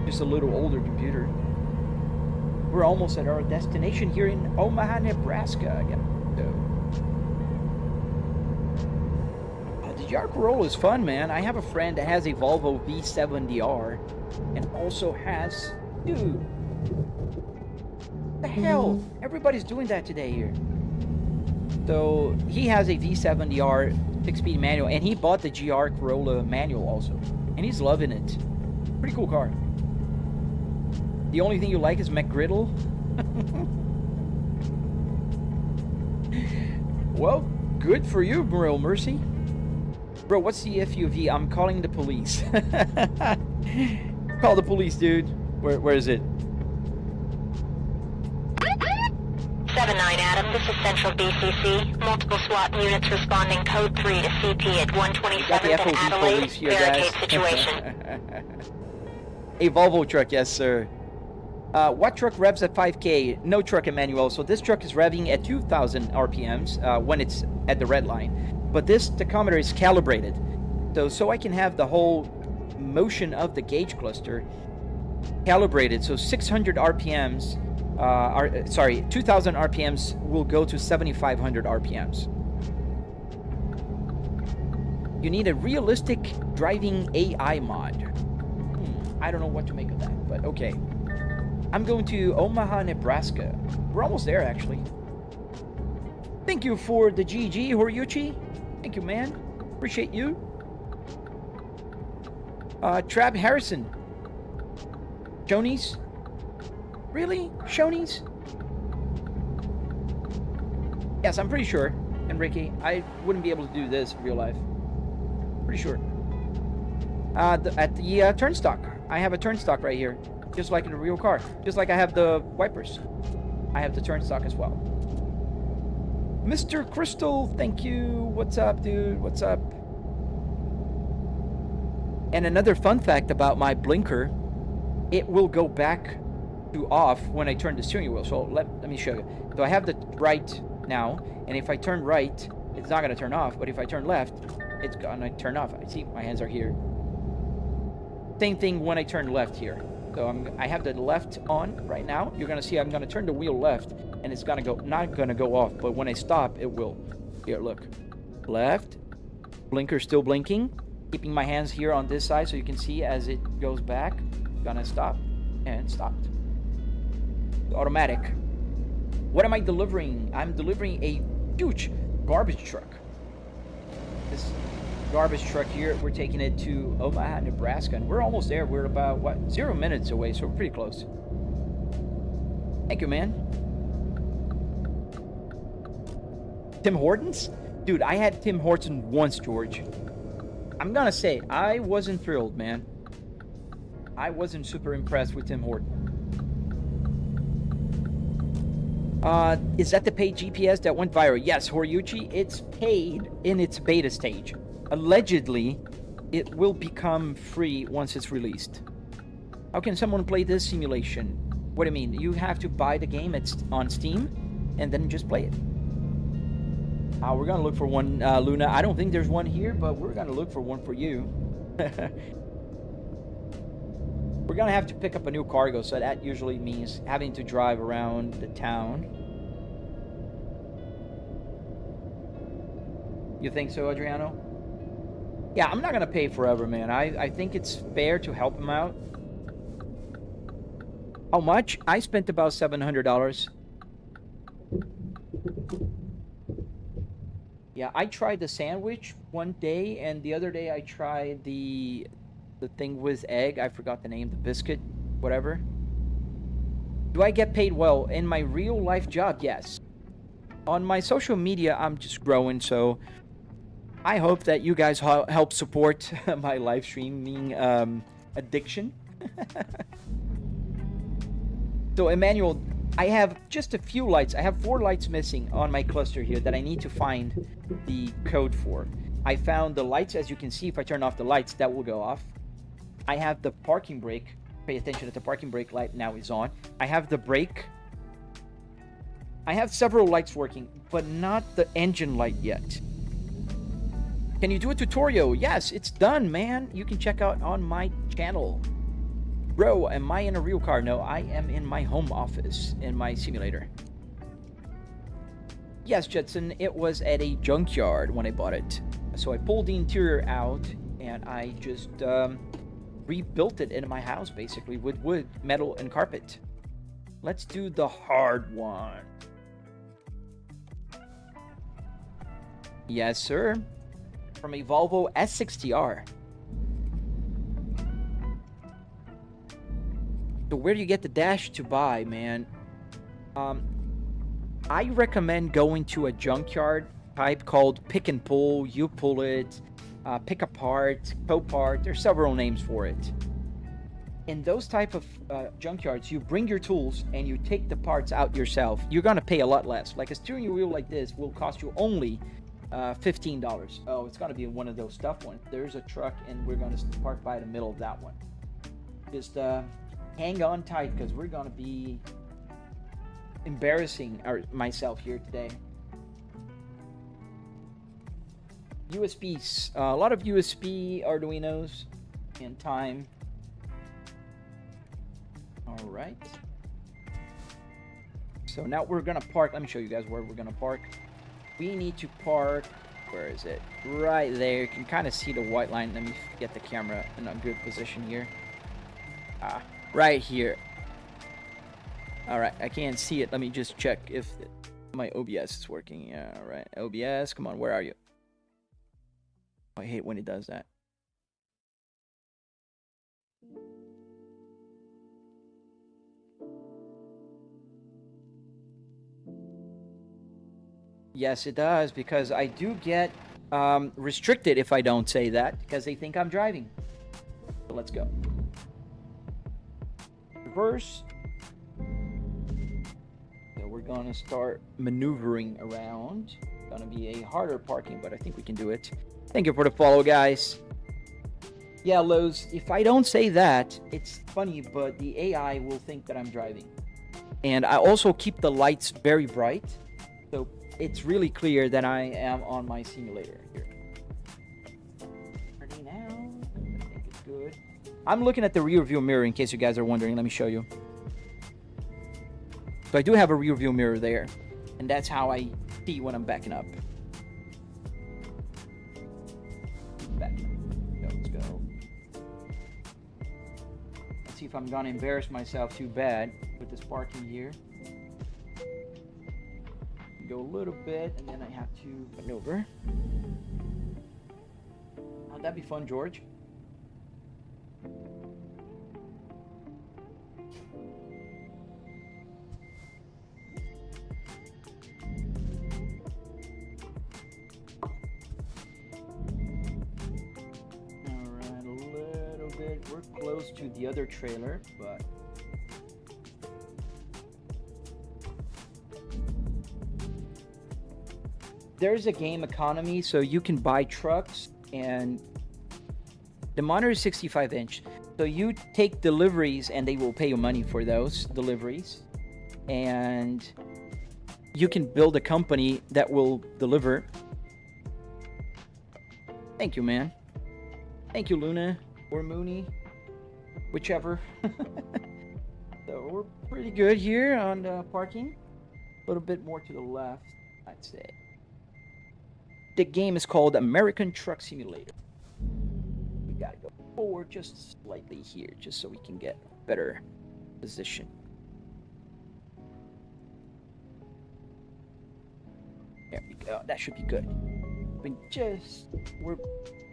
just a little older computer. We're almost at our destination here in Omaha, Nebraska. The GR Corolla is fun, man. I have a friend that has a Volvo V60R and also has... Dude, what the hell? Everybody's doing that today here. So he has a V70R 6-speed manual, and he bought the GR Corolla manual also, and he's loving it. Pretty cool car. The only thing you like is McGriddle? Well, good for you, Morel Mercy. Bro, what's the FUV? I'm calling the police. Call the police, dude. Where is it? 7-9 Adam, this is Central BCC. Multiple SWAT units responding code 3 to CP at 127th and Adelaide. Here, barricade situation. A Volvo truck, yes, sir. What truck revs at 5K? No truck, Emmanuel. So this truck is revving at 2,000 RPMs when it's at the red line. But this tachometer is calibrated. So I can have the whole motion of the gauge cluster calibrated. So 600 RPMs, 2,000 RPMs will go to 7,500 RPMs. You need a realistic driving AI mod. I don't know what to make of that, but okay. I'm going to Omaha, Nebraska. We're almost there, actually. Thank you for the GG, Horyuchi. Thank you, man. Appreciate you. Trav Harrison. Shoney's? Really? Shoney's? Yes, I'm pretty sure, Enrique. I wouldn't be able to do this in real life. Pretty sure. At the turnstock. I have a turnstock right here. Just like in a real car. Just like I have the wipers. I have the turnstock as well. Mr. Crystal, thank you. What's up, dude? What's up? And another fun fact about my blinker, it will go back to off when I turn the steering wheel. So let me show you. So I have the right now, and if I turn right, it's not going to turn off, but if I turn left, it's gonna turn off. I see my hands are here. Same thing when I turn left here. So I have the left on right now. You're gonna see I'm gonna turn the wheel left, and it's gonna go, not gonna go off, but when I stop, it will. Here, look. Left. Blinker still blinking. Keeping my hands here on this side so you can see as it goes back. Gonna stop, and stopped. Automatic. What am I delivering? I'm delivering a huge garbage truck. This garbage truck here, we're taking it to Omaha, Nebraska, and we're almost there. We're about, what, 0 minutes away, so we're pretty close. Thank you, man. Tim Hortons? Dude, I had Tim Hortons once, George. I'm gonna say, I wasn't thrilled, man. I wasn't super impressed with Tim Hortons. Is that the paid GPS that went viral? Yes, Horyuchi, it's paid in its beta stage. Allegedly, it will become free once it's released. How can someone play this simulation? What do you mean? You have to buy the game, it's on Steam, and then just play it. We're gonna look for one, Luna. I don't think there's one here, but we're gonna look for one for you. We're gonna have to pick up a new cargo, so that usually means having to drive around the town. You think so, Adriano? Yeah, I'm not gonna pay forever, man. I think it's fair to help him out. How much? I spent about $700. Yeah, I tried the sandwich one day, and the other day I tried the thing with egg. I forgot the name, the biscuit, whatever. Do I get paid well? In my real life job, yes. On my social media, I'm just growing, so I hope that you guys help support my live streaming addiction. So, Emmanuel, I have just a few lights. I have 4 lights missing on my cluster here that I need to find the code for. I found the lights. As you can see, if I turn off the lights, that will go off. I have the parking brake. Pay attention that the parking brake light now is on. I have the brake. I have several lights working, but not the engine light yet. Can you do a tutorial? Yes, it's done, man. You can check out on my channel. Bro, am I in a real car? No, I am in my home office in my simulator. Yes, Jetson, it was at a junkyard when I bought it. So I pulled the interior out and I just rebuilt it in my house basically with wood, metal, and carpet. Let's do the hard one. Yes, sir. From a Volvo S60R. So where do you get the dash to buy, man? I recommend going to a junkyard type called Pick and Pull. You pull it, pick apart, co-part. There's several names for it. In those type of junkyards, you bring your tools and you take the parts out yourself. You're gonna pay a lot less. Like a steering wheel like this will cost you only $15. Oh, it's gonna be one of those stuff ones. There's a truck and we're gonna park by the middle of that one. Just hang on tight because we're gonna be embarrassing myself here today. USBs, a lot of USB Arduinos and time. All right. So now we're gonna park. Let me show you guys where we're gonna park. We need to park. Where is it? Right there. You can kind of see the white line. Let me get the camera in a good position here. Right here. All right, I can't see it. Let me just check if my OBS is working. Yeah, all right. OBS, come on, where are you? I hate when it does that. Yes, it does, because I do get restricted if I don't say that, because they think I'm driving. So let's go. Reverse. So we're gonna start maneuvering around. Gonna be a harder parking, but I think we can do it. Thank you for the follow, guys. Yeah, Lowe's, if I don't say that, it's funny, but the AI will think that I'm driving. And I also keep the lights very bright, so it's really clear that I am on my simulator here. I'm looking at the rear view mirror in case you guys are wondering. Let me show you. So I do have a rear view mirror there, and that's how I see when I'm backing up. Let's go. Let's see if I'm gonna embarrass myself too bad with this parking here. Go a little bit, and then I have to maneuver. Oh, that'd be fun, George. We're close to the other trailer, but there's a game economy, so you can buy trucks, and the monitor is 65-inch. So you take deliveries, and they will pay you money for those deliveries, and you can build a company that will deliver. Thank you, man. Thank you, Luna. Or Mooney, whichever. So we're pretty good here on parking. A little bit more to the left, I'd say. The game is called American Truck Simulator. We gotta go forward just slightly here, just so we can get a better position. There we go. That should be good. We're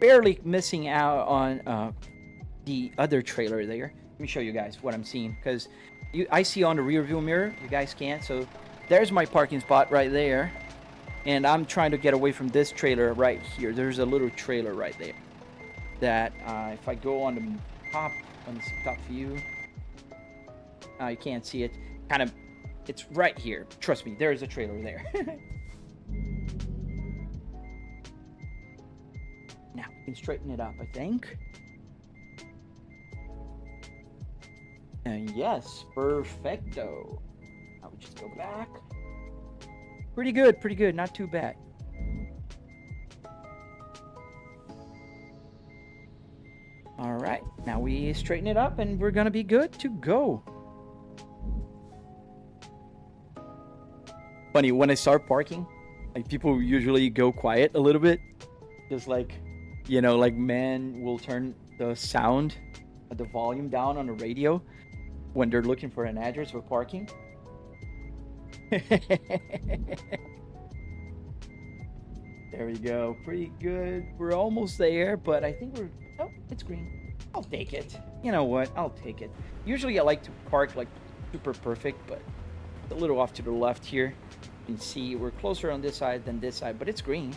barely missing out on the other trailer there. Let me show you guys what I'm seeing, because I see on the rear view mirror, you guys can't. So there's my parking spot right there, and I'm trying to get away from this trailer right here. There's a little trailer right there that if I go on the top view, you can't see it. It's right here. Trust me, there's a trailer there. Now we can straighten it up, I think. And yes, perfecto. Now we just go back. Pretty good, not too bad. All right, now we straighten it up, and we're gonna be good to go. Funny, when I start parking, like, people usually go quiet a little bit, just like, you know, like, man will turn the sound, the volume down on the radio when they're looking for an address for parking. There we go. Pretty good. We're almost there, but I think we're... Oh, it's green. I'll take it. You know what? I'll take it. Usually I like to park, like, super perfect, but a little off to the left here. You can see we're closer on this side than this side, but it's green.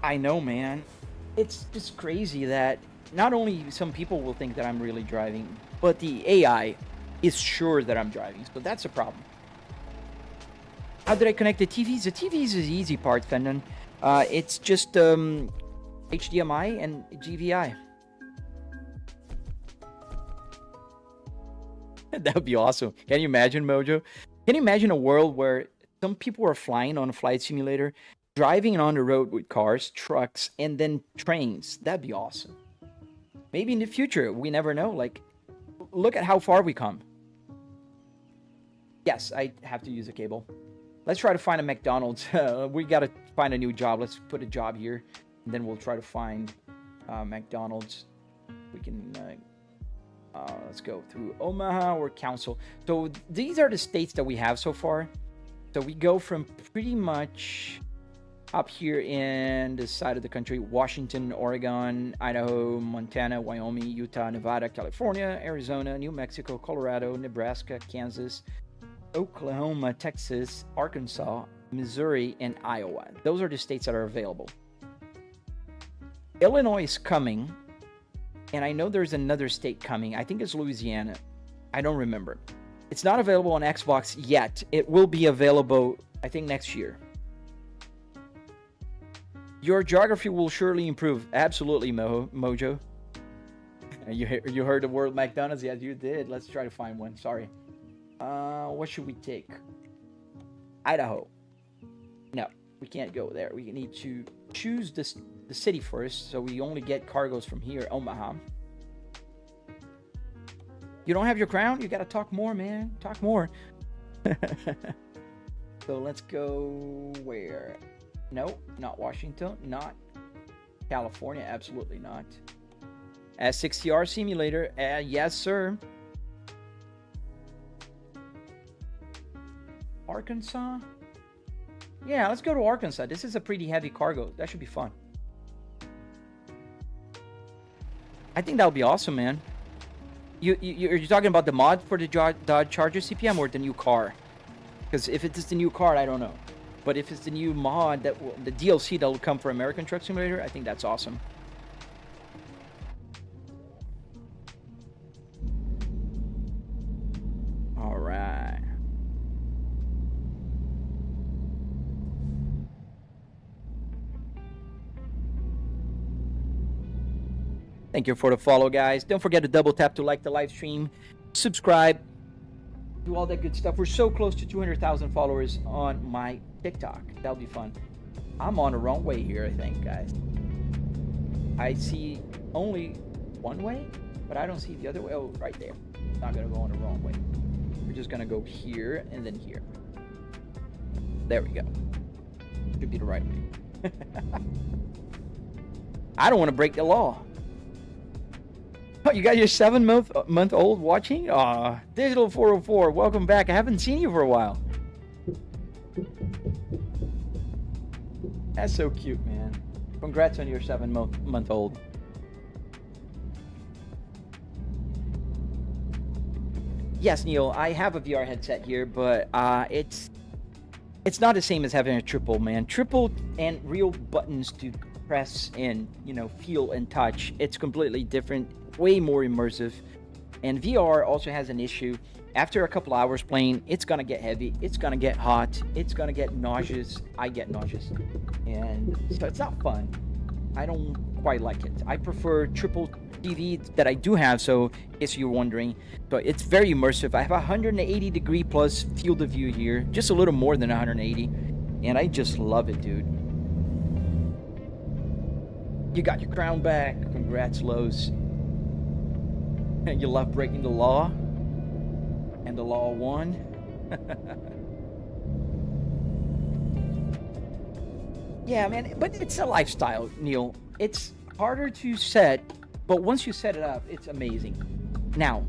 I know, man. It's just crazy that not only some people will think that I'm really driving, but the AI is sure that I'm driving. So that's a problem. How did I connect the TVs? The TVs is the easy part, Fendon. It's just HDMI and GVI. That would be awesome. Can you imagine, Mojo? Can you imagine a world where some people are flying on a flight simulator, driving on the road with cars, trucks, and then trains? That'd be awesome. Maybe in the future, we never know. Like, look at how far we come. Yes, I have to use a cable. Let's try to find a McDonald's. We got to find a new job. Let's put a job here, and then we'll try to find McDonald's. We can, let's go through Omaha or Council. So these are the states that we have so far. So we go from pretty much up here in this side of the country: Washington, Oregon, Idaho, Montana, Wyoming, Utah, Nevada, California, Arizona, New Mexico, Colorado, Nebraska, Kansas, Oklahoma, Texas, Arkansas, Missouri, and Iowa. Those are the states that are available. Illinois is coming, and I know there's another state coming. I think it's Louisiana. I don't remember. It's not available on Xbox yet. It will be available, I think, next year. Your geography will surely improve. Absolutely, Mojo. You heard the word McDonald's? Yes, you did. Let's try to find one. Sorry. What should we take? Idaho. No. We can't go there. We need to choose the city first, so we only get cargoes from here, Omaha. You don't have your crown? You gotta talk more, man. Talk more. So let's go where? Nope, not Washington, not California, absolutely not. S60R simulator, yes sir. Arkansas? Yeah, let's go to Arkansas. This is a pretty heavy cargo. That should be fun. I think that'll be awesome, man. You're talking about the mod for the Dodge Charger CPM or the new car? Because if it's the new car, I don't know. But if it's the new mod, the DLC that will come for American Truck Simulator, I think that's awesome. All right. Thank you for the follow, guys. Don't forget to double tap to like the live stream, subscribe, do all that good stuff. We're so close to 200,000 followers on my TikTok. That'll be fun. I'm on the wrong way here, I think, guys. I see only one way, but I don't see the other way. Oh, right there. Not gonna go on the wrong way. We're just gonna go here and then here. There we go. Should be the right way. I don't want to break the law. Oh, you got your 7-month-old watching? Aw, Digital 404, welcome back. I haven't seen you for a while. That's so cute, man. Congrats on your 7-month-old. Yes, Neil, I have a VR headset here, but it's not the same as having a triple, man. Triple and real buttons to press and, you know, feel and touch. It's completely different, way more immersive. And VR also has an issue. After a couple hours playing, it's gonna get heavy, it's gonna get hot, it's gonna get nauseous. I get nauseous, and so it's not fun. I don't quite like it. I prefer triple TV that I do have, so in case you're wondering, but it's very immersive. I have 180 degree plus field of view here, just a little more than 180, and I just love it, dude. You got your crown back. Congrats, Lowe's. You love breaking the law, and the law won. Yeah, man, but it's a lifestyle, Neil. It's harder to set, but once you set it up, it's amazing. Now,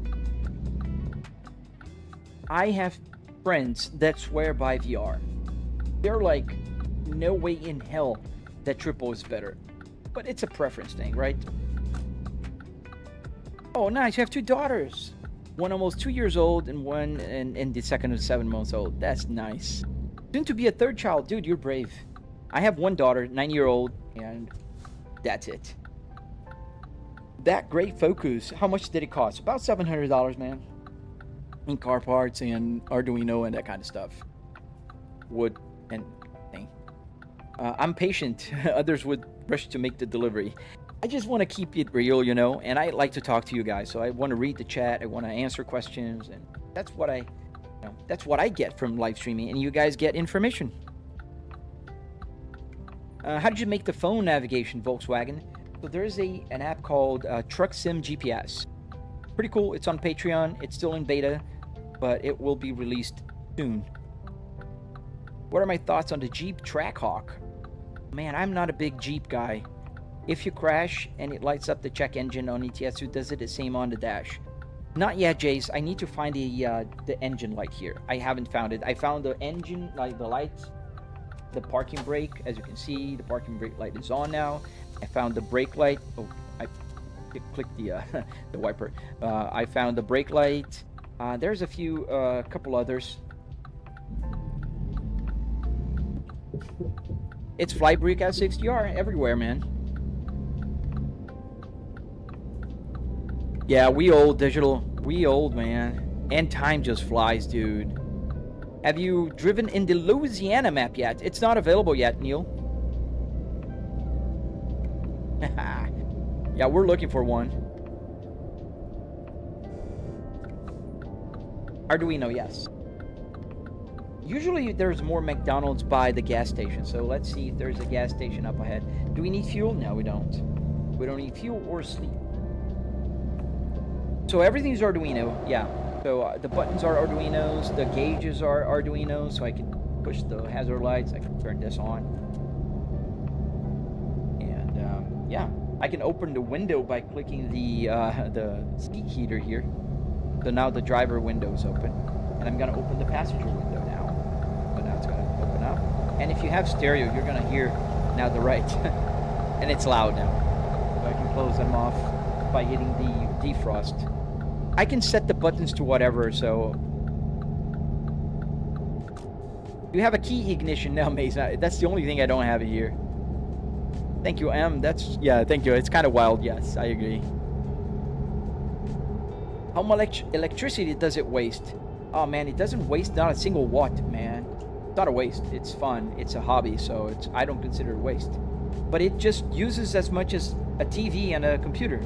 I have friends that swear by VR. They're like, no way in hell that triple is better. But it's a preference thing, right? Oh, nice. You have 2 daughters. One almost 2 years old and one and the second is 7 months old. That's nice. Soon to be a 3rd child. Dude, you're brave. I have 1 daughter, 9-year-old, and that's it. That great Focus. How much did it cost? About $700, man. In car parts and Arduino and that kind of stuff. Wood and thing. I'm patient. Others would rush to make the delivery. I just want to keep it real, you know, and I like to talk to you guys. So I want to read the chat. I want to answer questions, and that's what that's what I get from live streaming, and you guys get information. How did you make the phone navigation, Volkswagen? So there's an app called Truck Sim GPS. Pretty cool. It's on Patreon. It's still in beta, but it will be released soon. What are my thoughts on the Jeep Trackhawk? Man, I'm not a big Jeep guy. If you crash and it lights up the check engine on ETS2, does it the same on the dash? Not yet, Jace. I need to find the engine light here. I haven't found it. I found the engine light, the lights, the parking brake. As you can see, the parking brake light is on now. I found the brake light. Oh, I clicked the the wiper. I found the brake light. There's a couple others. It's Flybrick S60R everywhere, man. Yeah, we old, Digital. We old, man. And time just flies, dude. Have you driven in the Louisiana map yet? It's not available yet, Neil. Yeah, we're looking for one. Arduino, yes. Usually there's more McDonald's by the gas station. So let's see if there's a gas station up ahead. Do we need fuel? No, we don't. We don't need fuel or sleep. So everything's Arduino, yeah. So the buttons are Arduinos, the gauges are Arduinos, so I can push the hazard lights, I can turn this on. And yeah, I can open the window by clicking the seat heater here. So now the driver window is open. And I'm gonna open the passenger window now. So now it's gonna open up. And if you have stereo, you're gonna hear now the right. And it's loud now. So I can close them off by hitting the defrost. I can set the buttons to whatever, so... You have a key ignition now, Mason. That's the only thing I don't have here. Thank you, M. That's... Yeah, thank you. It's kind of wild. Yes, I agree. How much electricity does it waste? Oh, man, it doesn't waste not a single watt, man. It's not a waste. It's fun. It's a hobby, so I don't consider it waste. But it just uses as much as a TV and a computer.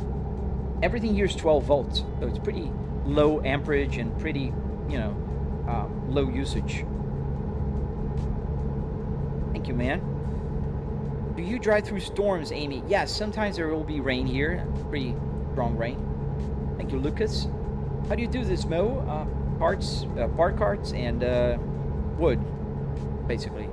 Everything here is 12 volts, so it's pretty low amperage and pretty, you know, low usage. Thank you, man. Do you drive through storms, Amy? Yes, sometimes there will be rain here, pretty strong rain. Thank you, Lucas. How do you do this, Mo? Park carts and wood, basically.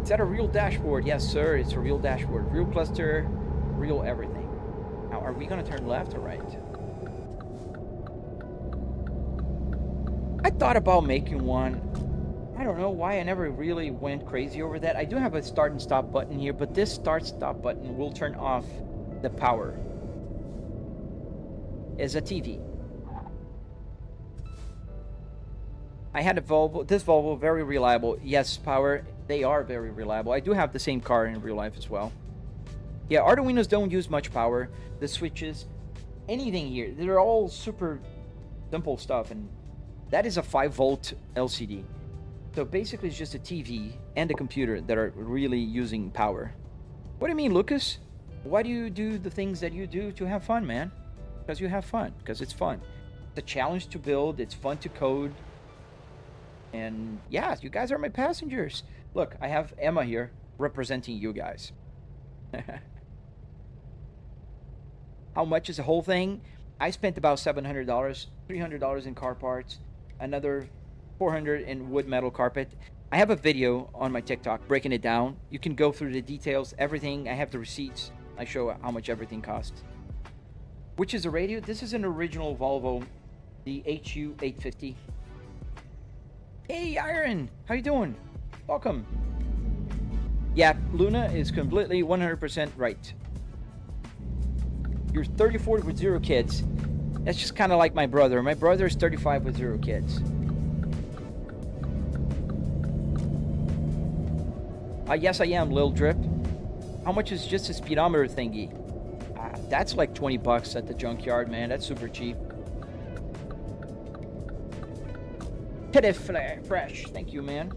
Is that a real dashboard? Yes, sir. It's a real dashboard. Real cluster, real everything. Now, are we going to turn left or right? I thought about making one. I don't know why I never really went crazy over that. I do have a start and stop button here, but this start stop button will turn off the power as a TV. I had a Volvo, this Volvo, very reliable. Yes, power, they are very reliable. I do have the same car in real life as well. Yeah, Arduinos don't use much power. The switches, anything here, they're all super simple stuff. And that is a 5-volt LCD. So basically it's just a TV and a computer that are really using power. What do you mean, Lucas? Why do you do the things that you do to have fun, man? Because you have fun, because it's fun. It's a challenge to build, it's fun to code. And yeah, you guys are my passengers. Look, I have Emma here representing you guys. How much is the whole thing? I spent about $700, $300 in car parts, another $400 in wood metal carpet. I have a video on my TikTok breaking it down. You can go through the details, everything. I have the receipts. I show how much everything costs. Which is a radio? This is an original Volvo, the HU850. Hey, Iron, how you doing? Welcome. Yeah, Luna is completely 100% right. You're 34 with 0 kids. That's just kind of like my brother. My brother is 35 with 0 kids. Yes, I am, Lil Drip. How much is just a speedometer thingy? That's like 20 bucks at the junkyard, man. That's super cheap. Teddy Fresh, thank you, man.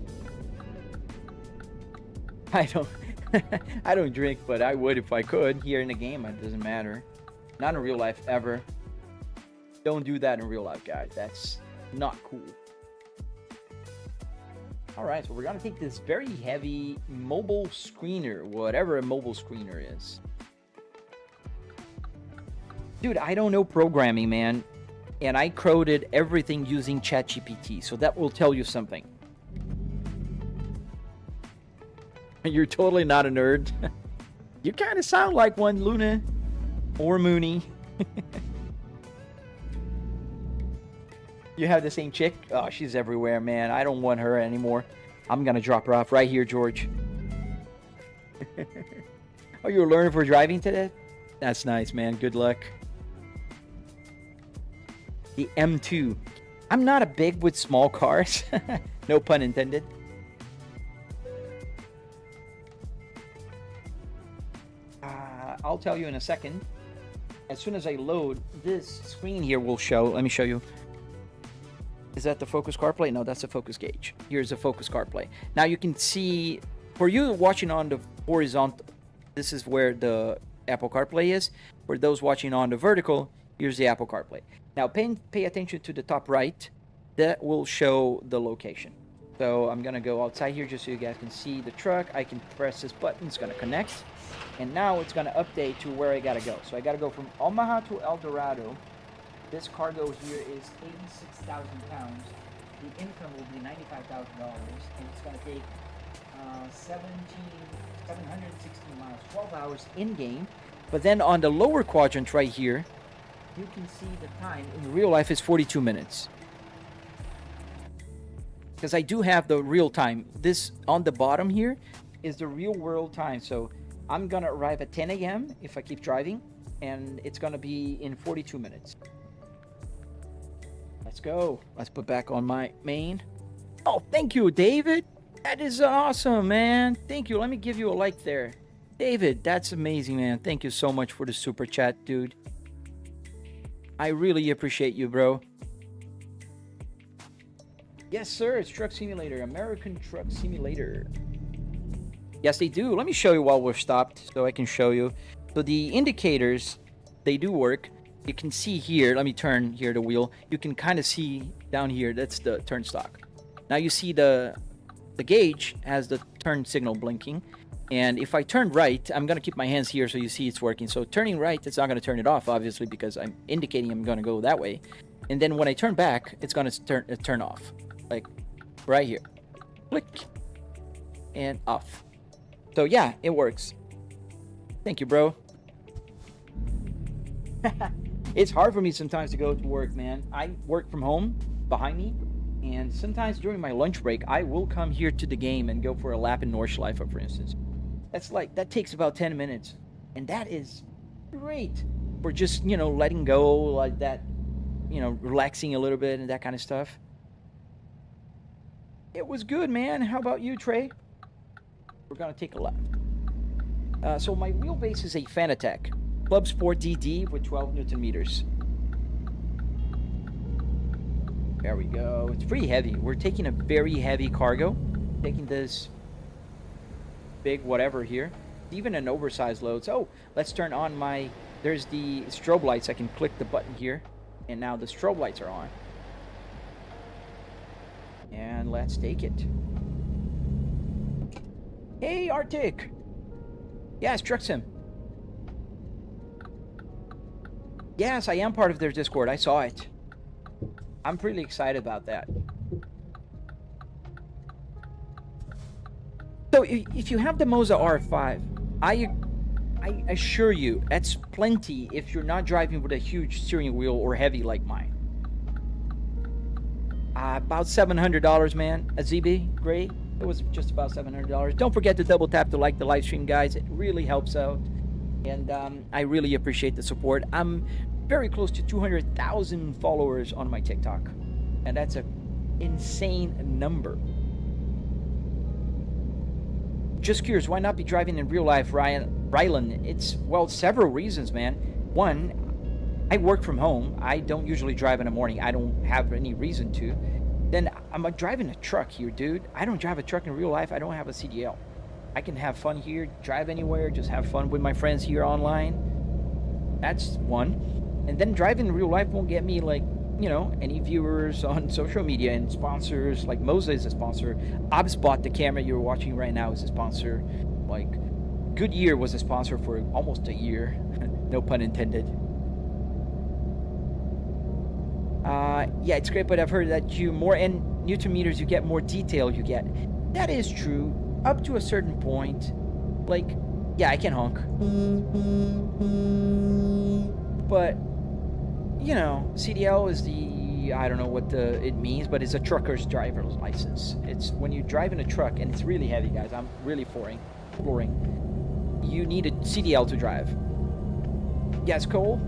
I don't drink, but I would if I could. Here in the game, it doesn't matter. Not in real life, ever. Don't do that in real life, guys. That's not cool. Alright, so we're gonna take this very heavy mobile screener, whatever a mobile screener is. Dude, I don't know programming, man. And I coded everything using ChatGPT, so that will tell you something. You're totally not a nerd. You kind of sound like one, Luna. Or Mooney. You have the same chick? Oh, she's everywhere, man. I don't want her anymore. I'm gonna drop her off right here, George. Oh, you're learning for driving today? That's nice, man. Good luck. The M2. I'm not a big with small cars. No pun intended. I'll tell you in a second. As soon as I load, this screen here will show. Let me show you. Is that the focus CarPlay? No, that's the focus gauge. Here's the focus CarPlay. Now you can see, for you watching on the horizontal, this is where the Apple CarPlay is. For those watching on the vertical, Here's the Apple CarPlay. Now pay attention to the top right. That will show the location. So I'm gonna go outside here just so you guys can see the truck. I can press this button, it's gonna connect. And now it's gonna update to where I gotta go. So I gotta go from Omaha to El Dorado. This cargo here is 86,000 pounds. The income will be $95,000, and it's gonna take 716 miles, 12 hours in game. But then on the lower quadrant right here, you can see the time in real life is 42 minutes. Because I do have the real time. This on the bottom here is the real world time. So I'm gonna arrive at 10 a.m. if I keep driving, and it's gonna be in 42 minutes. Let's go. Let's put back on my main. Oh, thank you, David. That is awesome, man. Thank you. Let me give you a like there. David, that's amazing, man. Thank you so much for the super chat, dude. I really appreciate you, bro. Yes, sir. It's Truck Simulator. American Truck Simulator. Yes, they do. Let me show you while we're stopped so I can show you. So the indicators, they do work. You can see here. Let me turn here the wheel. You can kind of see down here. That's the turn stock. Now you see the gauge has the turn signal blinking. And if I turn right, I'm going to keep my hands here so you see it's working. So turning right, it's not going to turn it off, obviously, because I'm indicating I'm going to go that way. And then when I turn back, it's going to turn off. Like right here. Click. And off. So yeah, it works. Thank you, bro. It's hard for me sometimes to go to work, man. I work from home behind me. And sometimes during my lunch break, I will come here to the game and go for a lap in Nordschleife, for instance. That takes about 10 minutes. And that is great for just, letting go like that, relaxing a little bit and that kind of stuff. It was good, man. How about you, Trey? We're going to take a lap. So my wheelbase is a Fanatec Clubsport DD with 12 Newton meters. There we go. It's pretty heavy. We're taking a very heavy cargo. Taking this big whatever here. Even an oversized load. So let's turn on there's the strobe lights. I can click the button here. And now the strobe lights are on. And let's take it. Hey, Arctic. Yes, Truck Sim. Yes, I am part of their Discord. I saw it. I'm pretty excited about that. So if you have the Moza R5, I assure you that's plenty if you're not driving with a huge steering wheel or heavy like mine. About $700, man. A ZB, great. It was just about $700. Don't forget to double tap to like the live stream, guys. It really helps out. And I really appreciate the support. I'm very close to 200,000 followers on my TikTok. And that's an insane number. Just curious, why not be driving in real life, Rylan? It's, well, several reasons, man. One, I work from home. I don't usually drive in the morning. I don't have any reason to. Then I'm driving a truck here, dude. I don't drive a truck in real life. I don't have a CDL. I can have fun here, drive anywhere, just have fun with my friends here online. That's one. And then driving in real life won't get me, like, any viewers on social media and sponsors. Like Moza is a sponsor. OBSBot, the camera you're watching right now, is a sponsor. Like, Goodyear was a sponsor for almost a year. No pun intended. Yeah, it's great, but I've heard that more Newton meters you get, more detail you get. That is true. Up to a certain point. Like, yeah, I can honk. But, CDL is I don't know what it means, but it's a trucker's driver's license. It's when you drive in a truck, and it's really heavy, guys. I'm really flooring. You need a CDL to drive. Yes, Cole?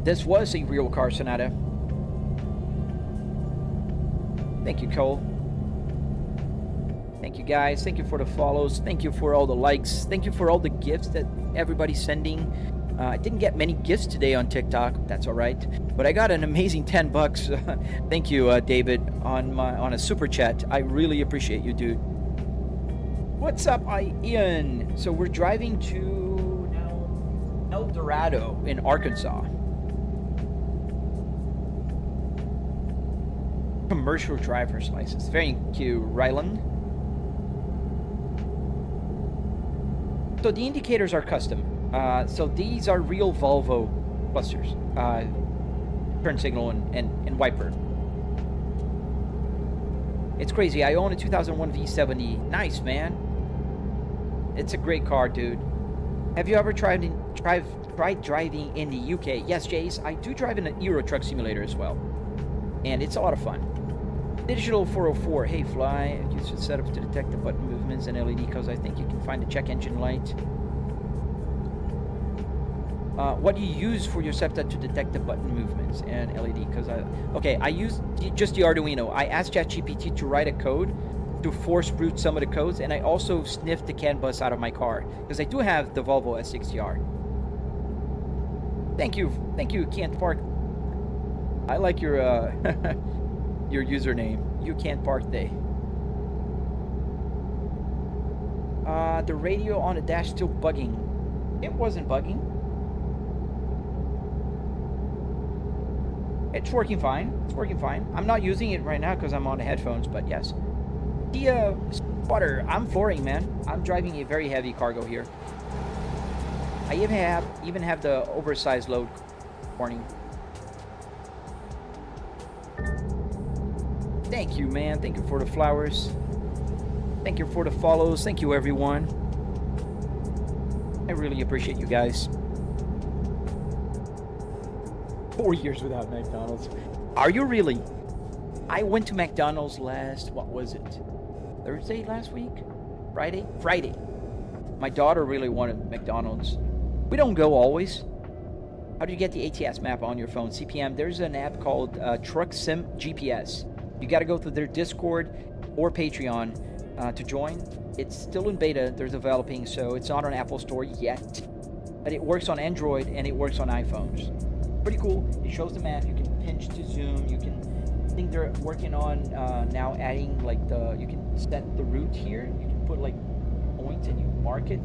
This was a real car, Sonata. Thank you, Cole. Thank you, guys. Thank you for the follows. Thank you for all the likes. Thank you for all the gifts that everybody's sending. I didn't get many gifts today on TikTok. That's all right. But I got an amazing $10. Thank you, David, on a super chat. I really appreciate you, dude. What's up, Ian? So we're driving to now El Dorado in Arkansas. Commercial driver's license. Thank you, Ryland. So the indicators are custom. So these are real Volvo clusters. Turn signal and wiper. It's crazy. I own a 2001 V70. Nice, man. It's a great car, dude. Have you ever tried driving in the UK? Yes, Jace. I do drive in an Euro Truck Simulator as well. And it's a lot of fun. Digital 404. Hey, Fly. You should set up to detect the button movements and LED because I think you can find the check engine light. What do you use for your SEPTA to detect the button movements and LED? Because I use just the Arduino. I asked ChatGPT to write a code to force root some of the codes, and I also sniffed the CAN bus out of my car because I do have the Volvo S60R. Thank you, Can't Park. I like your your username. You Can't Park Day. The radio on the dash still bugging. It wasn't bugging. It's working fine. It's working fine. I'm not using it right now because I'm on the headphones, but yes. The spotter, I'm flooring, man. I'm driving a very heavy cargo here. I even have the oversized load warning. Thank you, man. Thank you for the flowers. Thank you for the follows. Thank you, everyone. I really appreciate you guys. 4 years without McDonald's. Are you really? I went to McDonald's last, what was it? Thursday last week? Friday? Friday. My daughter really wanted McDonald's. We don't go always. How do you get the ATS map on your phone? CPM, there's an app called Truck Sim GPS. You got to go through their Discord or Patreon to join. It's still in beta. They're developing, so it's not on Apple Store yet. But it works on Android and it works on iPhones. Pretty cool. It shows the map. You can pinch to zoom. You can, I think they're working on now adding like you can set the route here. You can put like points and you mark it.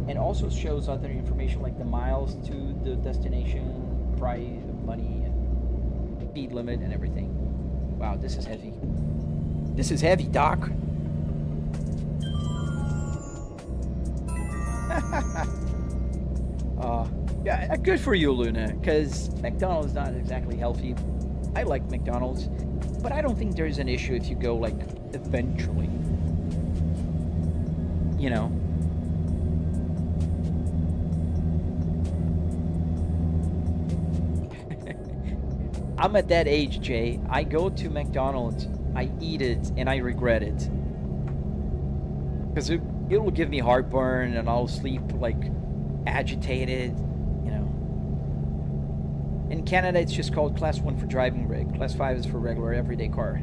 And also shows other information like the miles to the destination, price, money, and speed limit and everything. Wow, this is heavy. This is heavy, Doc. Yeah, good for you, Luna, because McDonald's is not exactly healthy. I like McDonald's, but I don't think there's an issue if you go, like, eventually. You know? I'm at that age, Jay. I go to McDonald's, I eat it, and I regret it. Because it will give me heartburn, and I'll sleep, like, agitated. In Canada, it's just called Class 1 for driving rig. Class 5 is for regular, everyday car.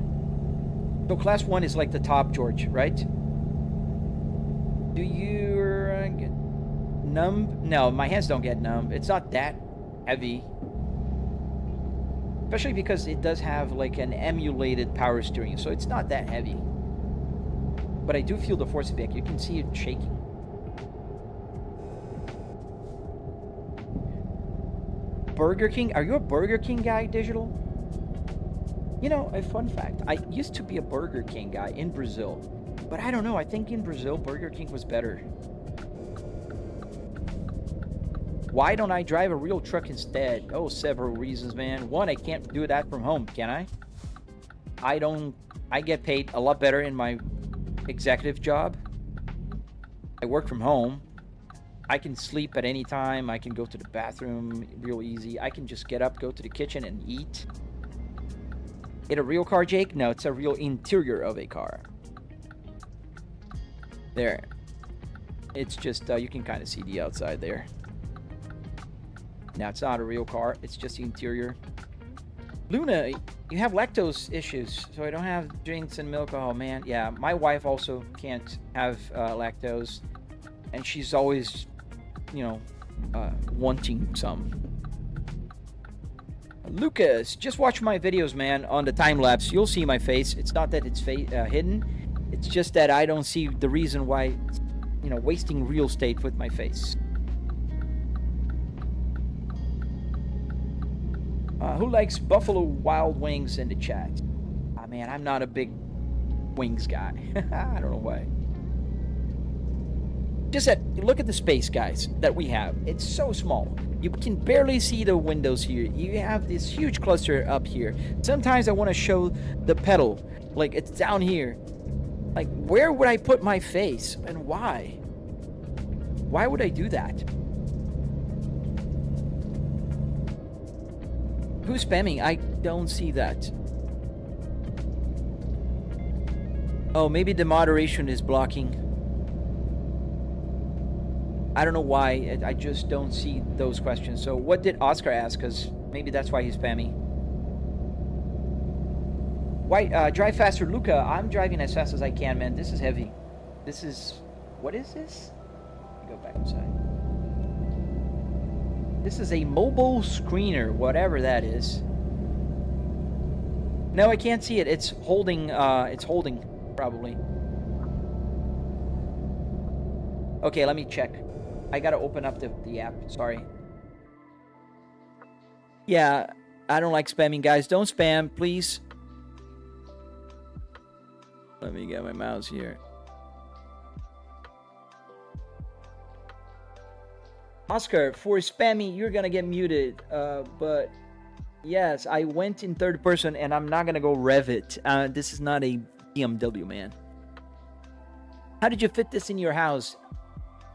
So Class 1 is like the top, George, right? Do you get numb? No, my hands don't get numb. It's not that heavy. Especially because it does have like an emulated power steering, so it's not that heavy. But I do feel the force feedback. You can see it shaking. Burger King? Are you a Burger King guy, Digital? You know, a fun fact. I used to be a Burger King guy in Brazil. But I don't know. I think in Brazil, Burger King was better. Why don't I drive a real truck instead? Oh, several reasons, man. One, I can't do that from home, can I? I get paid a lot better in my executive job. I work from home. I can sleep at any time. I can go to the bathroom real easy. I can just get up, go to the kitchen, and eat. It a real car, Jake? No, it's a real interior of a car. There. It's just, you can kind of see the outside there. Now, it's not a real car. It's just the interior. Luna, you have lactose issues, so I don't have drinks and milk. Oh, man. Yeah, my wife also can't have lactose. And she's always, you know, wanting some. Lucas, just watch my videos, man, on the time lapse. You'll see my face. It's not that it's hidden. It's just that I don't see the reason why, you know, wasting real estate with my face. Who likes Buffalo Wild Wings in the chat? Ah, man, I'm not a big wings guy. I don't know why. Just look at the space, guys, that we have. It's so small. You can barely see the windows here. You have this huge cluster up here. Sometimes I want to show the pedal. Like, it's down here. Like, where would I put my face? And why? Why would I do that? Who's spamming? I don't see that. Oh, maybe the moderation is blocking. I don't know why. I just don't see those questions. So what did Oscar ask? Because maybe that's why he's spamming. Why, drive faster, Luca. I'm driving as fast as I can, man. This is heavy. This is... What is this? Go back inside. This is a mobile screener, whatever that is. No, I can't see it. It's holding, probably. Okay, let me check. I gotta open up the app. Sorry. Yeah, I don't like spamming, guys. Don't spam, please. Let me get my mouse here. Oscar, for spamming, you're gonna get muted. But yes, I went in third person, and I'm not gonna go rev it. This is not a BMW, man. How did you fit this in your house?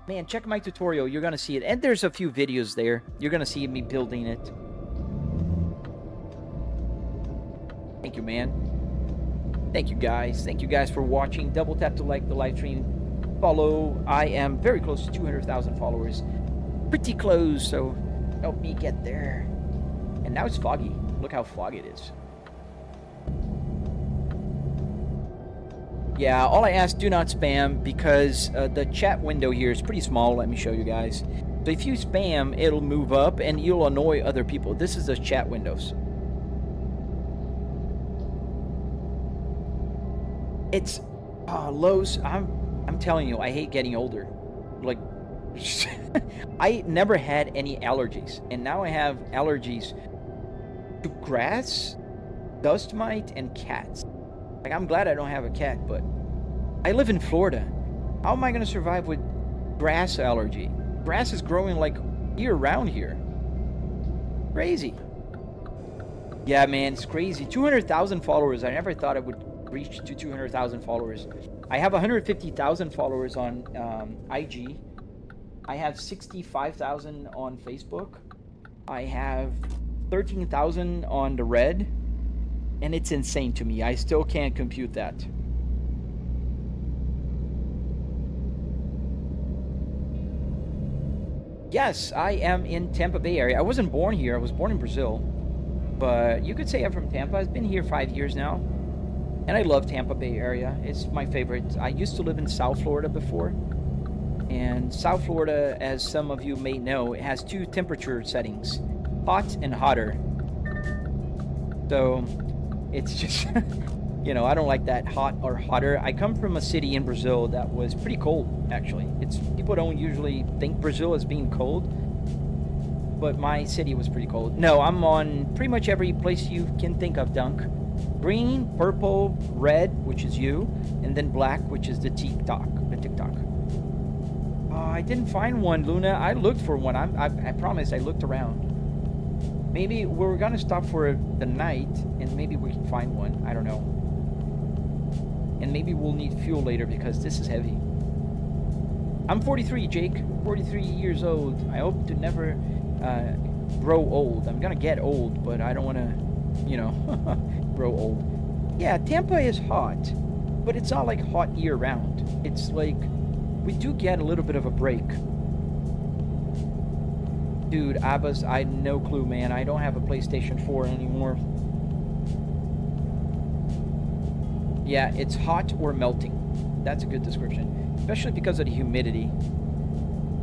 Man, check my tutorial. You're gonna see it. And there's a few videos there. You're gonna see me building it. Thank you, man. Thank you, guys. Thank you, guys, for watching. Double tap to like the live stream. Follow. I am very close to 200,000 followers. Pretty close, so help me get there. And now it's foggy. Look how foggy it is. Yeah, all I ask, do not spam, because the chat window here is pretty small. Let me show you guys. So if you spam, it'll move up and you'll annoy other people. This is the chat windows. It's Lowe's. I'm telling you, I hate getting older. Like, I never had any allergies, and now I have allergies to grass, dust mite, and cats. Like, I'm glad I don't have a cat, but I live in Florida. How am I going to survive with grass allergy? Grass is growing like year-round here. Crazy. Yeah, man, it's crazy. 200,000 followers. I never thought I would reach to 200,000 followers. I have 150,000 followers on IG. I have 65,000 on Facebook. I have 13,000 on the Red. And it's insane to me. I still can't compute that. Yes, I am in Tampa Bay area. I wasn't born here. I was born in Brazil. But you could say I'm from Tampa. I've been here 5 years now. And I love Tampa Bay area. It's my favorite. I used to live in South Florida before. And South Florida, as some of you may know, it has two temperature settings. Hot and hotter. So... it's just, you know, I don't like that hot or hotter. I come from a city in Brazil that was pretty cold, actually. People don't usually think Brazil as being cold, but my city was pretty cold. No, I'm on pretty much every place you can think of, Dunk. Green, purple, red, which is you, and then black, which is the TikTok. I didn't find one, Luna. I looked for one. I promise I looked around. Maybe we're gonna stop for the night, and maybe we can find one. I don't know. And maybe we'll need fuel later, because this is heavy. I'm 43, Jake. 43 years old. I hope to never grow old. I'm gonna get old, but I don't want to, you know, grow old. Yeah, Tampa is hot, but it's not like hot year-round. It's like, we do get a little bit of a break. Dude, Abbas, I had no clue, man. I don't have a PlayStation 4 anymore. Yeah, it's hot or melting. That's a good description. Especially because of the humidity.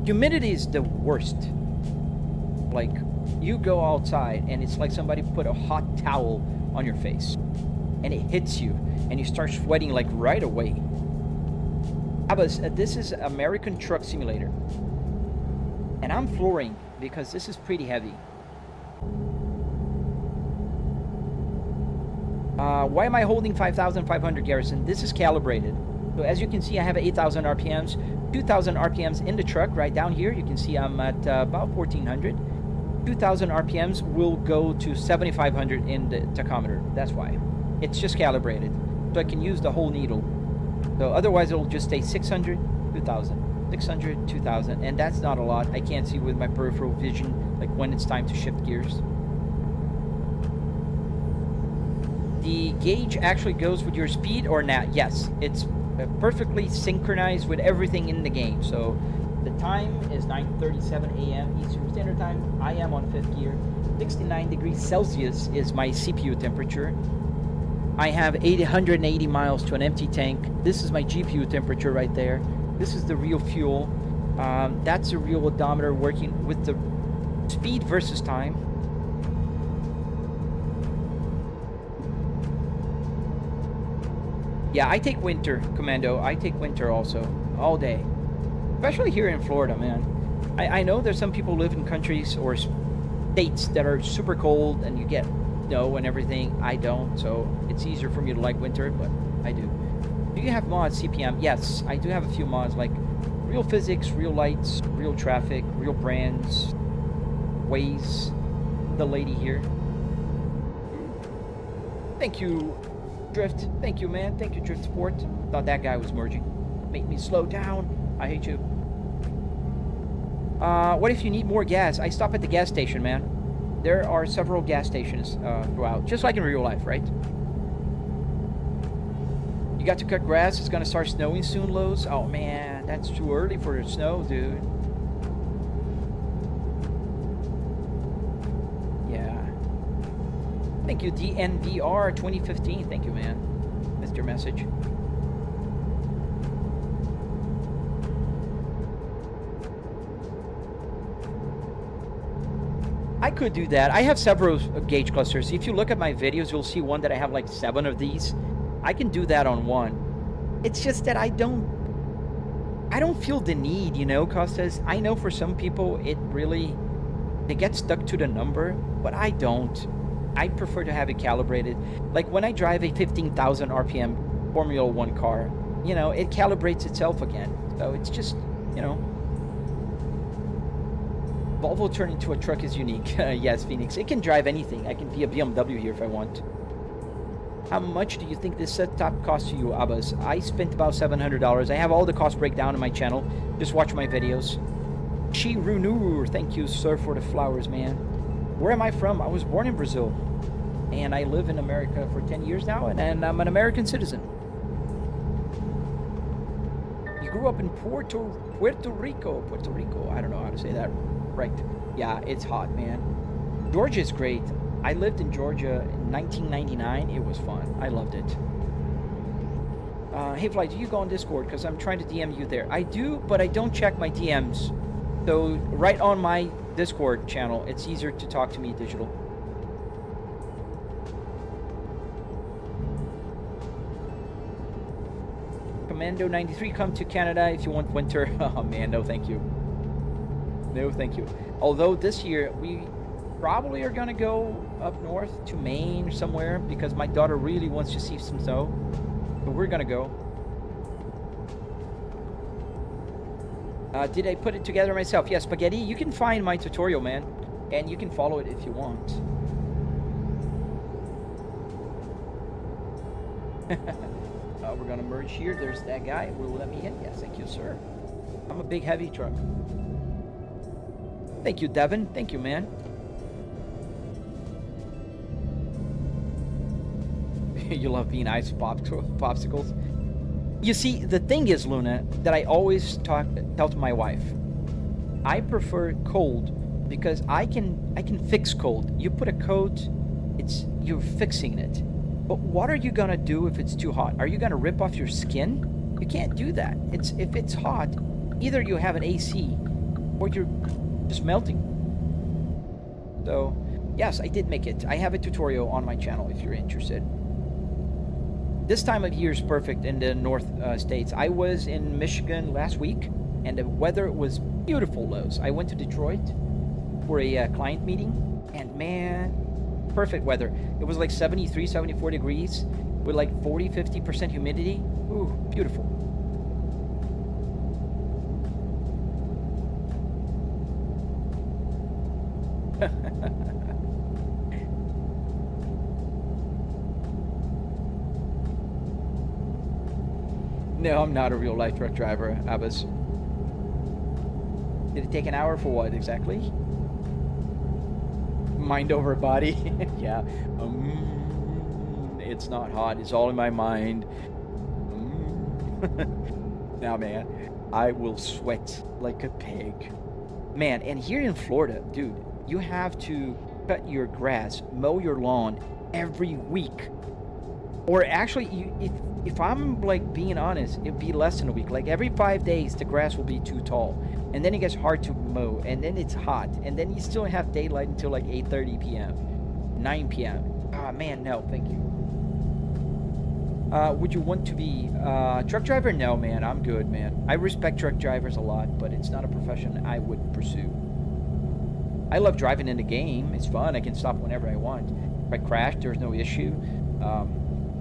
Humidity is the worst. Like, you go outside and it's like somebody put a hot towel on your face. And it hits you. And you start sweating like right away. Abbas, this is American Truck Simulator. And I'm flooring, because this is pretty heavy. Why am I holding 5,500 Garrison? This is calibrated. So as you can see, I have 8,000 RPMs, 2,000 RPMs in the truck right down here. You can see I'm at about 1,400. 2,000 RPMs will go to 7,500 in the tachometer. That's why. It's just calibrated. So I can use the whole needle. So otherwise it'll just stay 600, 2,000, 600, 2,000. And that's not a lot. I can't see with my peripheral vision, like when it's time to shift gears. The gauge actually goes with your speed or not? Yes, it's perfectly synchronized with everything in the game. So the time is 9:37 a.m. Eastern Standard Time. I am on 5th gear. 69 degrees Celsius is my CPU temperature. I have 880 miles to an empty tank. This is my GPU temperature right there. This is the real fuel. That's the real odometer working with the speed versus time. Yeah, I take winter, Commando. I take winter also, all day. Especially here in Florida, man. I know there's some people live in countries or states that are super cold and you get snow and everything. I don't, so it's easier for me to like winter, but I do. Do you have mods, CPM? Yes, I do have a few mods, like Real Physics, Real Lights, Real Traffic, Real Brands, Waze, the lady here. Thank you, Drift. Thank you, man. Thank you, Drift Sport. Thought that guy was merging. Make me slow down. I hate you. What if you need more gas? I stop at the gas station, man. There are several gas stations throughout, just like in real life, right? You got to cut grass. It's gonna start snowing soon, Lowe's. Oh man, that's too early for the snow, dude. Yeah. Thank you, DNVR 2015. Thank you, man. Missed your message. I could do that. I have several gauge clusters. If you look at my videos, you'll see one that I have like 7 of these. I can do that on one. It's just that I don't feel the need, you know, Costas. I know for some people they get stuck to the number, but I don't. I prefer to have it calibrated. Like when I drive a 15,000 RPM Formula 1 car, you know, it calibrates itself again. So it's just, you know. Volvo turning into a truck is unique. Yes, Phoenix. It can drive anything. I can be a BMW here if I want. How much do you think this setup costs to you, Abbas? I spent about $700. I have all the cost breakdown on my channel. Just watch my videos. Chirunur, thank you, sir, for the flowers, man. Where am I from? I was born in Brazil. And I live in America for 10 years now, and I'm an American citizen. You grew up in Puerto Rico. I don't know how to say that right. Yeah, it's hot, man. Georgia's great. I lived in Georgia in 1999. It was fun. I loved it. Hey, Fly, do you go on Discord? Because I'm trying to DM you there. I do, but I don't check my DMs. So right on my Discord channel, it's easier to talk to me digital. Commando 93, come to Canada if you want winter. Oh man, no thank you. No thank you. Although this year we probably are gonna go up north to Maine or somewhere because my daughter really wants to see some snow. But we're gonna go. Did I put it together myself? Yes, Spaghetti. You can find my tutorial, man, and you can follow it if you want. We're gonna merge here. There's that guy. Will let me in? Yes, thank you, sir. I'm a big heavy truck. Thank you, Devin. Thank you, man. You love being ice popsicles. You see, the thing is, Luna, that I always tell to my wife, I prefer cold because I can fix cold. You put a coat, you're fixing it. But what are you gonna do if it's too hot? Are you gonna rip off your skin? You can't do that. If it's hot, either you have an AC or you're just melting. So, yes, I did make it. I have a tutorial on my channel if you're interested. This time of year is perfect in the North States. I was in Michigan last week, and the weather was beautiful, Lowe's. I went to Detroit for a client meeting, and man, perfect weather. It was like 73, 74 degrees with like 40, 50% humidity. Ooh, beautiful. No, I'm not a real life truck driver, Abbas. Did it take an hour for what exactly? Mind over body. Yeah. It's not hot. It's all in my mind. Now, man, I will sweat like a pig. Man, and here in Florida, dude, you have to cut your grass, mow your lawn every week. Or actually, if I'm like being honest, it'd be less than a week. Like every 5 days, the grass will be too tall, and then it gets hard to mow, and then it's hot, and then you still have daylight until like 8:30 p.m., 9 p.m. Ah, man, no, thank you. Would you want to be a truck driver? No, man, I'm good, man. I respect truck drivers a lot, but it's not a profession I would pursue. I love driving in the game. It's fun. I can stop whenever I want. If I crash, there's no issue.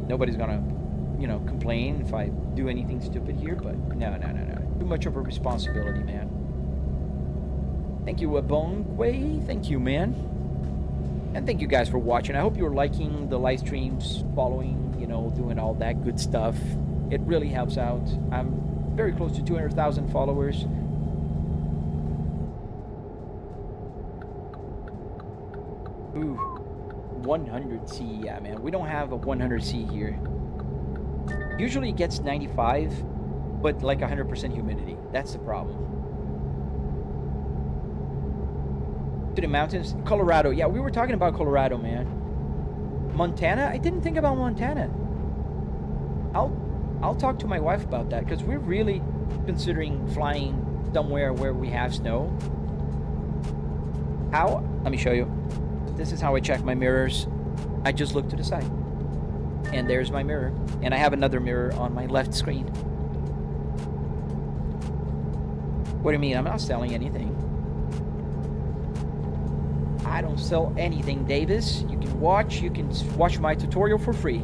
Nobody's gonna, you know, complain if I do anything stupid here, but no. Too much of a responsibility, man. Thank you, Abongwe. Thank you, man. And thank you guys for watching. I hope you're liking the live streams, following, you know, doing all that good stuff. It really helps out. I'm very close to 200,000 followers. Ooh, 100C, yeah, man. We don't have a 100C here. Usually it gets 95, but like 100% humidity. That's the problem. To the mountains, Colorado. Yeah, we were talking about Colorado, man. Montana? I didn't think about Montana. I'll talk to my wife about that, because we're really considering flying somewhere where we have snow. How? Let me show you. This is how I check my mirrors. I just look to the side. And there's my mirror. And I have another mirror on my left screen. What do you mean? I'm not selling anything. I don't sell anything, Davis. You can watch my tutorial for free.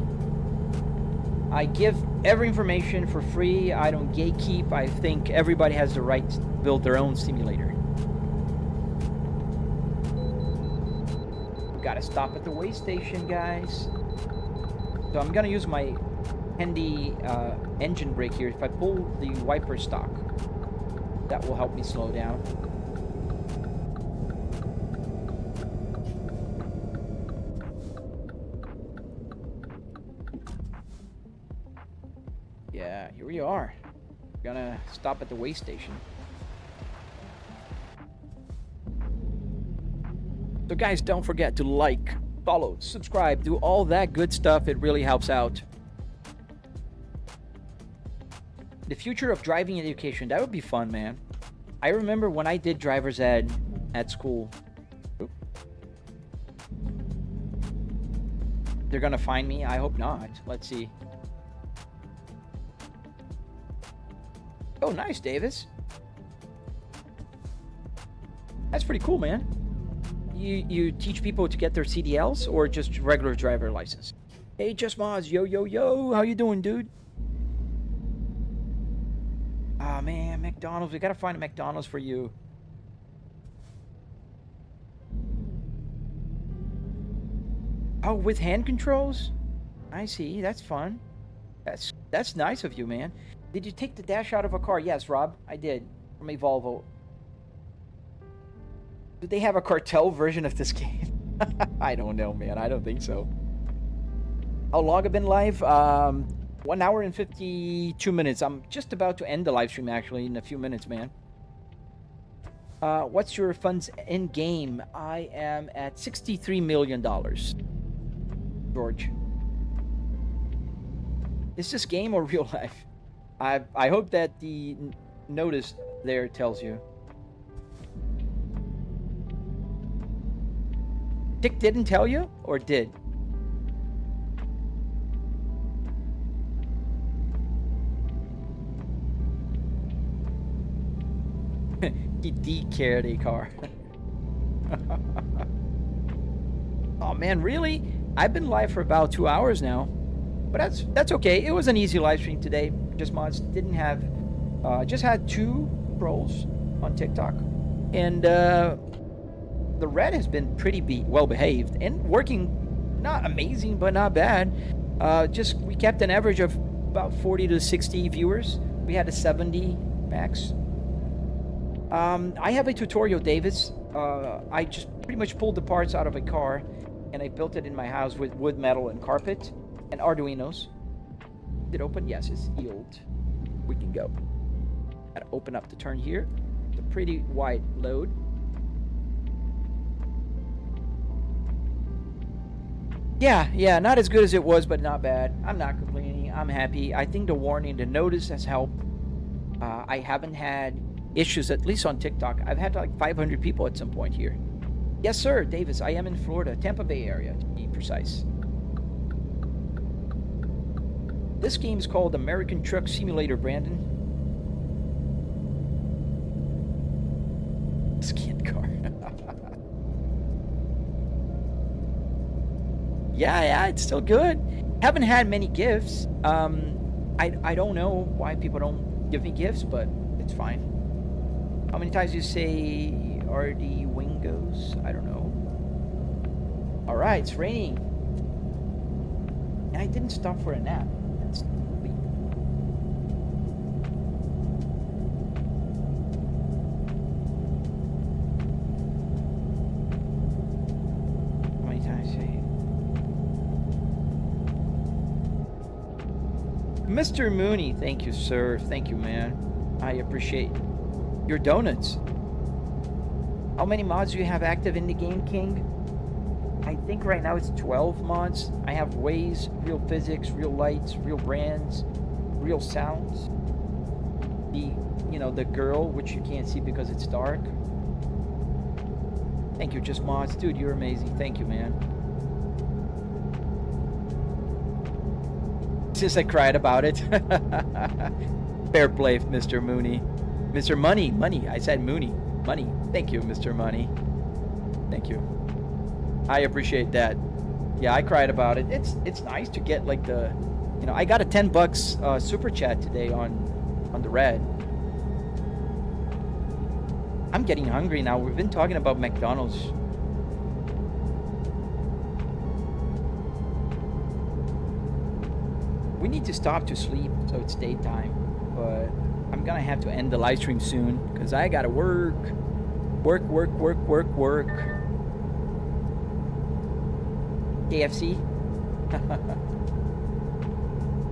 I give every information for free. I don't gatekeep. I think everybody has the right to build their own simulator. Gotta stop at the way station, guys. So I'm gonna use my handy engine brake here. If I pull the wiper stock, that will help me slow down. Yeah, here we are. Gonna stop at the way station. So guys, don't forget to like, follow, subscribe, do all that good stuff. It really helps out. The future of driving education, that would be fun, man. I remember when I did driver's ed at school. Oop. They're gonna find me? I hope not. Let's see. Oh, nice, Davis. That's pretty cool, man. You teach people to get their CDLs or just regular driver license? Hey, Just Moz, yo, how you doing, dude? Ah, man, McDonald's. We gotta find a McDonald's for you. Oh, with hand controls? I see. That's fun. That's nice of you, man. Did you take the dash out of a car? Yes, Rob, I did. From a Volvo. Do they have a cartel version of this game? I don't know, man. I don't think so. How long have I been live? 1 hour and 52 minutes. I'm just about to end the live stream, actually, in a few minutes, man. What's your funds in game? I am at $63 million. George. Is this game or real life? I hope that the notice there tells you. Dick didn't tell you, or did? He de-cared a car. Oh man, really? I've been live for about 2 hours now, but that's okay. It was an easy live stream today. Just mods didn't have, just had 2 trolls on TikTok, and the red has been pretty well behaved and working. Not amazing, but not bad. Just we kept an average of about 40 to 60 viewers. We had a 70 max. I have a tutorial, Davis. I just pretty much pulled the parts out of a car and I built it in my house with wood, metal, and carpet and arduinos. Did it open? Yes, it's sealed. We can go. Gotta open up the turn here. It's a pretty wide load. Yeah, not as good as it was, but not bad. I'm not complaining. I'm happy. I think the warning, the notice has helped. I haven't had issues, at least on TikTok. I've had like 500 people at some point here. Yes, sir, Davis. I am in Florida, Tampa Bay area, to be precise. This game is called American Truck Simulator, Brandon. Skin car. Yeah, it's still good. Haven't had many gifts. I don't know why people don't give me gifts, but it's fine. How many times do you say RD Wingos? I don't know. All right, it's raining, and I didn't stop for a nap. That's weak. How many times do you say? Mr. Mooney, thank you, sir. Thank you, man. I appreciate your donuts. How many mods do you have active in the game, King? I think right now it's 12 mods. I have Waze, Real Physics, Real Lights, Real Brands, Real Sounds. The girl, which you can't see because it's dark. Thank you, Just Mods. Dude, you're amazing. Thank you, man. Since I cried about it. Fair play, Mr. Mooney. Mr. Money. I said Mooney. Money. Thank you, Mr. Money. Thank you. I appreciate that. Yeah, I cried about it. It's nice to get like the, I got a $10 super chat today on the red. I'm getting hungry now. We've been talking about McDonald's. We need to stop to sleep, so it's daytime. But I'm gonna have to end the live stream soon because I gotta work. Work. KFC.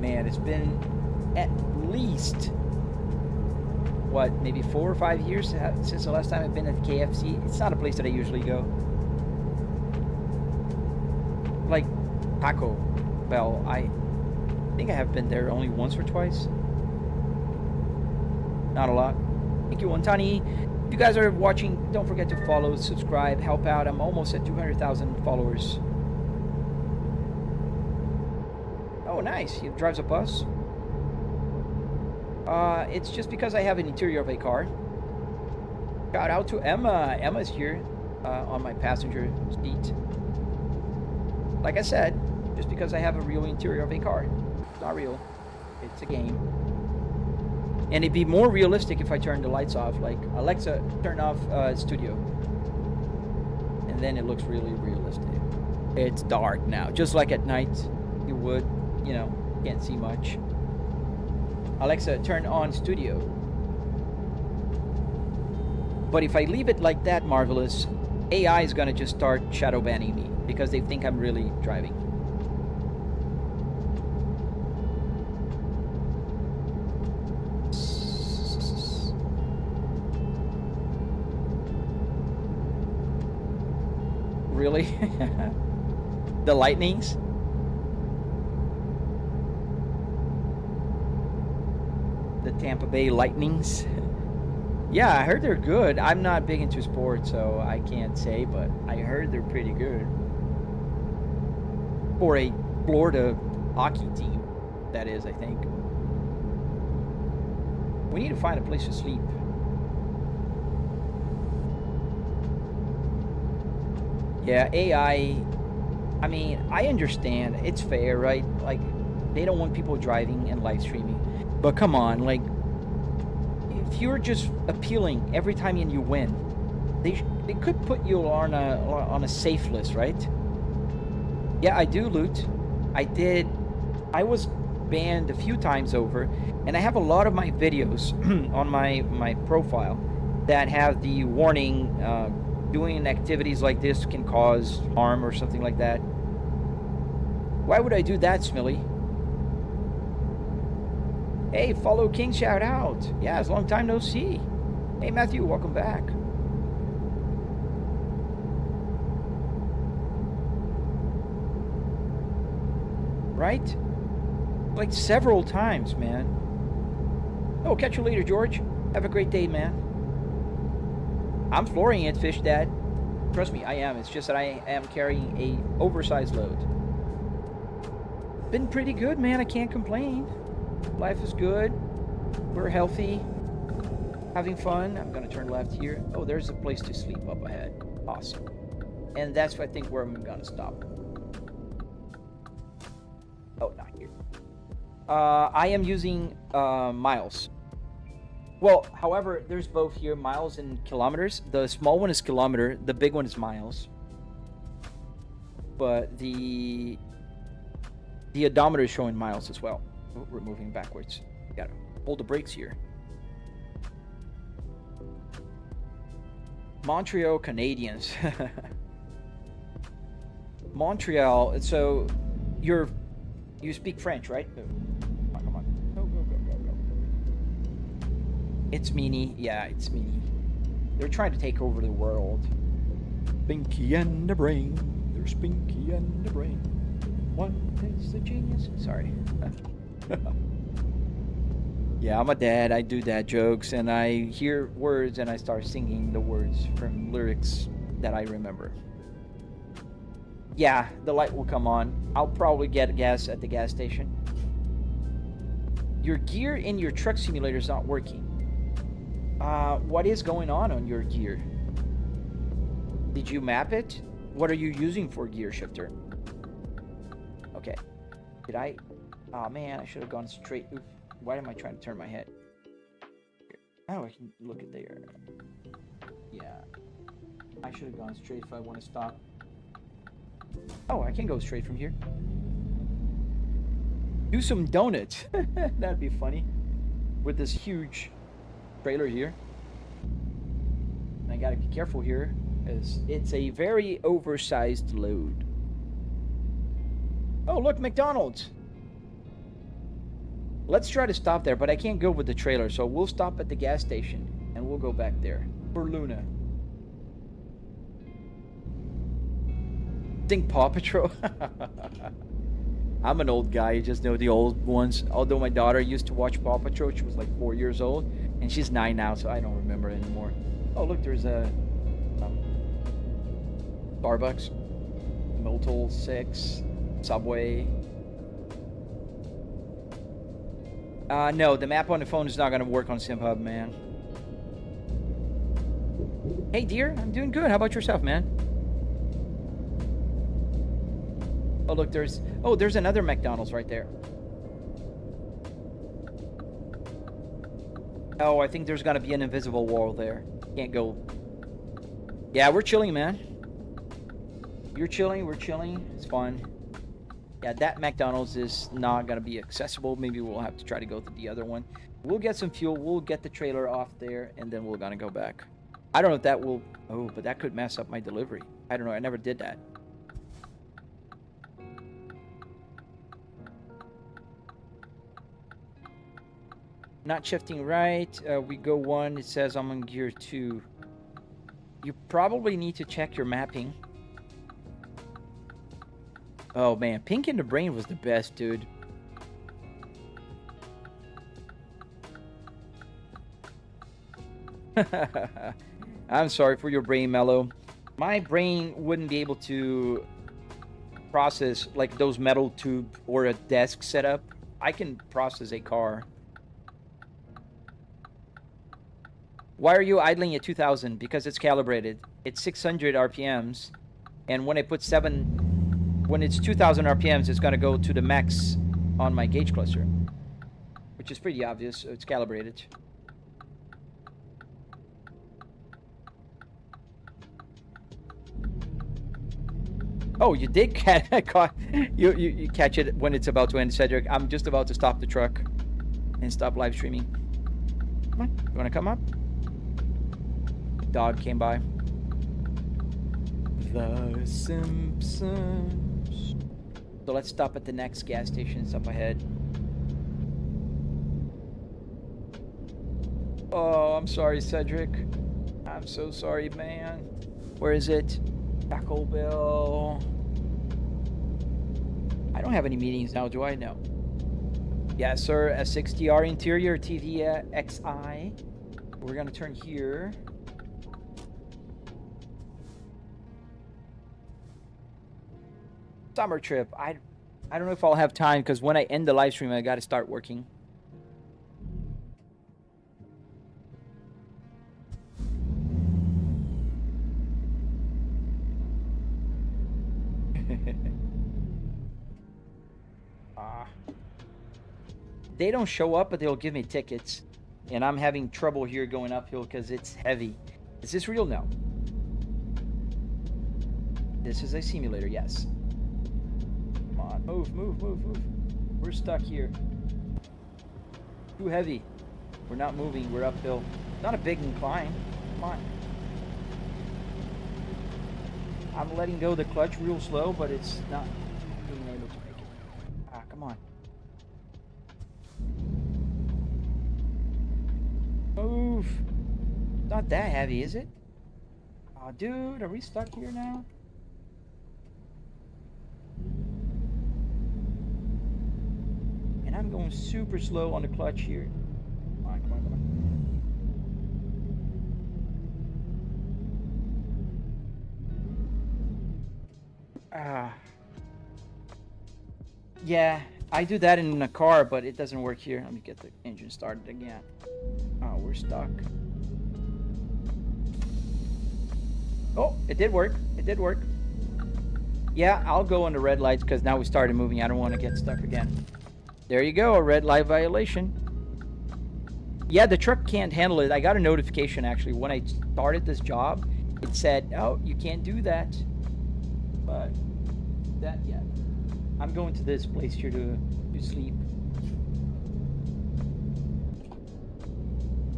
Man, it's been at least maybe 4 or 5 years since the last time I've been at KFC. It's not a place that I usually go. Like Taco Bell, I think I have been there only once or twice. Not a lot. Thank you, Wantani. If you guys are watching, don't forget to follow, subscribe, help out. I'm almost at 200,000 followers. Oh, nice. He drives a bus. It's just because I have an interior of a car. Shout out to Emma. Emma's here on my passenger seat. Like I said, just because I have a real interior of a car. It's not real. It's a game. And it'd be more realistic if I turned the lights off. Like, Alexa, turn off studio. And then it looks really realistic. It's dark now. Just like at night, you would, can't see much. Alexa, turn on studio. But if I leave it like that, Marvelous, AI is gonna just start shadow banning me because they think I'm really driving. Really? The lightnings? The Tampa Bay Lightnings? Yeah, I heard they're good. I'm not big into sports, so I can't say, but I heard they're pretty good. For a Florida hockey team, that is, I think. We need to find a place to sleep. Yeah, AI I mean, I understand. It's fair, right? Like, they don't want people driving and live streaming. But come on, like, if you're just appealing every time you win, they could put you on a safe list, right? Yeah, I do loot. I was banned a few times over, and I have a lot of my videos on my profile that have the warning, doing activities like this can cause harm or something like that. Why would I do that, Smilly? Hey, Follow King, shout out. Yeah, it's a long time no see. Hey, Matthew, welcome back. Right? Like several times, man. Oh, catch you later, George. Have a great day, man. I'm flooring it, Fish Dad. Trust me, I am. It's just that I am carrying a oversized load. Been pretty good, man. I can't complain. Life is good. We're healthy. Having fun. I'm gonna turn left here. Oh, there's a place to sleep up ahead. Awesome. And that's, I think, where I'm gonna stop. Oh, not here. I am using miles. Well, however, there's both here, miles and kilometers. The small one is kilometer, the big one is miles. But the odometer is showing miles as well. Oh, we're moving backwards. Gotta hold the brakes here. Montreal Canadians. Montreal, so you speak French, right? Come on. Go. It's Meanie. Yeah, it's Meanie. They're trying to take over the world. Pinky and the brain. There's Pinky and the brain. One is the genius. Sorry. Yeah, I'm a dad. I do dad jokes, and I hear words, and I start singing the words from lyrics that I remember. Yeah, the light will come on. I'll probably get gas at the gas station. Your gear in your truck simulator is not working. What is going on your gear? Did you map it? What are you using for gear shifter? Okay. Did I? Oh man, I should have gone straight. Oof. Why am I trying to turn my head? Oh, I can look at there. Yeah. I should have gone straight if I want to stop. Oh, I can go straight from here. Do some donuts. That'd be funny. With this huge trailer here. And I gotta be careful here, as it's a very oversized load. Oh, look, McDonald's. Let's try to stop there, but I can't go with the trailer, so we'll stop at the gas station and we'll go back there for Luna. Think Paw Patrol. I'm an old guy, you just know the old ones. Although my daughter used to watch Paw Patrol, she was like 4 years old, and she's 9 now, so I don't remember anymore. Oh, look, there's a Starbucks, Motel 6, Subway. No, the map on the phone is not going to work on SimHub, man. Hey, dear, I'm doing good. How about yourself, man? Oh, look, there's another McDonald's right there. Oh, I think there's going to be an invisible wall there. Can't go. Yeah, we're chilling, man. You're chilling, we're chilling. It's fun. Yeah, that McDonald's is not going to be accessible. Maybe we'll have to try to go to the other one. We'll get some fuel. We'll get the trailer off there, and then we're going to go back. I don't know if that will... Oh, but that could mess up my delivery. I don't know. I never did that. Not shifting right. We go 1. It says I'm on gear 2. You probably need to check your mapping. Oh man, Pink in the Brain was the best, dude. I'm sorry for your brain, Mellow. My brain wouldn't be able to process like those metal tube or a desk setup. I can process a car. Why are you idling at 2000? Because it's calibrated. It's 600 RPMs. And when I put 7 when it's 2,000 RPMs, it's going to go to the max on my gauge cluster, which is pretty obvious. So it's calibrated. Oh, you did catch you catch it when it's about to end, Cedric. I'm just about to stop the truck and stop live streaming. Come on, you want to come up? Dog came by. The Simpsons. So let's stop at the next gas station. It's up ahead. Oh, I'm sorry, Cedric. I'm so sorry, man. Where is it? Taco Bell. I don't have any meetings now, do I? No. Yes, sir. S60R interior TV XI. We're gonna turn here. Summer trip. I don't know if I'll have time because when I end the live stream, I got to start working. They don't show up, but they'll give me tickets. And I'm having trouble here going uphill because it's heavy. Is this real? No. This is a simulator, yes. Come on, move, move, move, move. We're stuck here. Too heavy. We're not moving, we're uphill. Not a big incline. Come on. I'm letting go of the clutch real slow, but it's not being able to make it. Ah, come on. Move. Not that heavy, is it? Oh, dude, are we stuck here now? And I'm going super slow on the clutch here. Come on, come on, come on. Yeah, I do that in a car, but it doesn't work here. Let me get the engine started again. Oh, we're stuck. Oh, it did work. It did work. Yeah, I'll go on the red lights because now we started moving. I don't want to get stuck again. There you go, a red light violation. Yeah, the truck can't handle it. I got a notification actually when I started this job. It said, oh, you can't do that. But that, yeah. I'm going to this place here to sleep.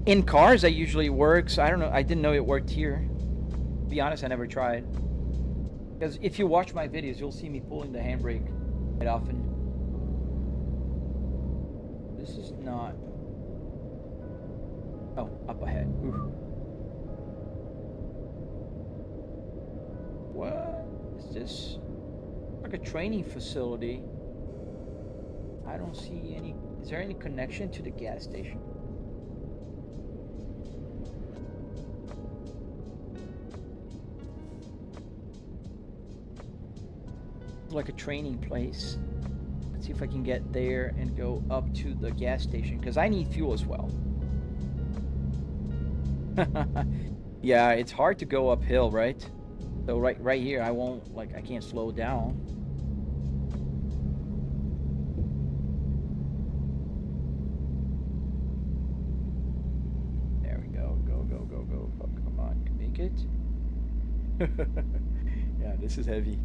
In cars, I usually works. I don't know. I didn't know it worked here. To be honest, I never tried. Because if you watch my videos, you'll see me pulling the handbrake quite often. This is not. Oh, up ahead. Ooh. What is this? Like a training facility. I don't see any. Is there any connection to the gas station? Like a training place. Let's see if I can get there and go up to the gas station because I need fuel as well. Yeah, it's hard to go uphill, right? So right here, I won't, like, I can't slow down. There we go. Go, go, go, go. Oh, come on, make it. Yeah, this is heavy.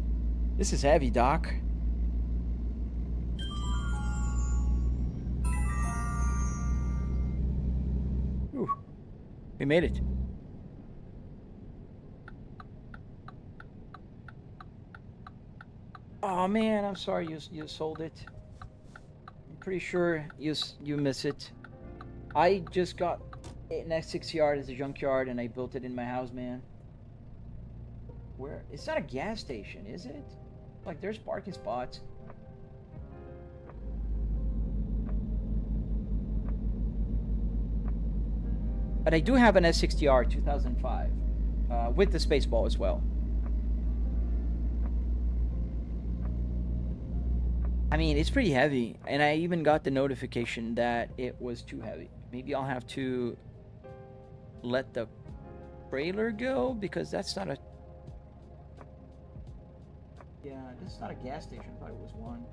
This is heavy, Doc. Ooh, we made it. Oh man, I'm sorry you sold it. I'm pretty sure you miss it. I just got an S60R as a junkyard and I built it in my house, man. Where? It's not a gas station, is it? Like, there's parking spots. But I do have an S60R 2005 with the Spaceball as well. I mean, it's pretty heavy, and I even got the notification that it was too heavy. Maybe I'll have to let the trailer go because that's not a... Yeah, this is not a gas station. I thought it was one.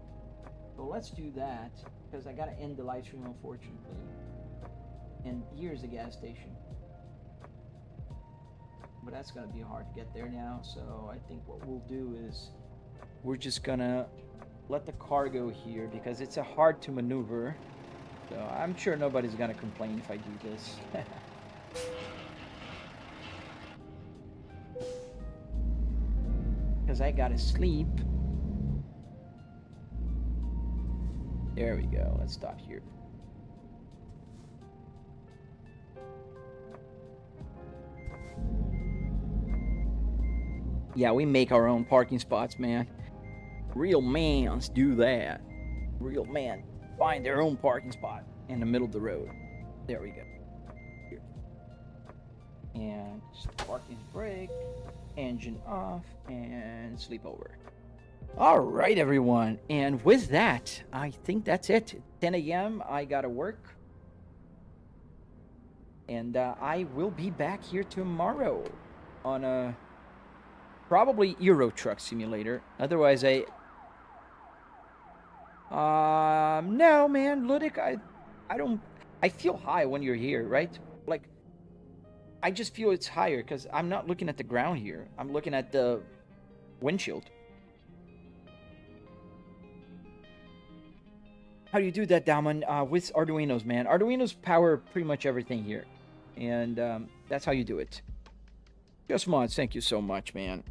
So let's do that, because I gotta end the live stream, unfortunately. And here's the gas station. But that's gonna be hard to get there now, so I think what we'll do is we're just gonna let the car go here, because it's a hard to maneuver. So I'm sure nobody's gonna complain if I do this. Because I gotta sleep. There we go. Let's stop here. Yeah, we make our own parking spots, man. Real mans do that. Real men find their own parking spot in the middle of the road. There we go. Here. And just parking brake, engine off, and sleep over. All right, everyone. And with that, I think that's it. 10 a.m. I gotta work. And I will be back here tomorrow on a probably Euro Truck Simulator. Otherwise, no, man, Ludic, I feel high when you're here, right? Like, I just feel it's higher because I'm not looking at the ground here. I'm looking at the windshield. How do you do that, Daman? With Arduinos, man. Arduinos power pretty much everything here. And that's how you do it. Just Mods, thank you so much, man.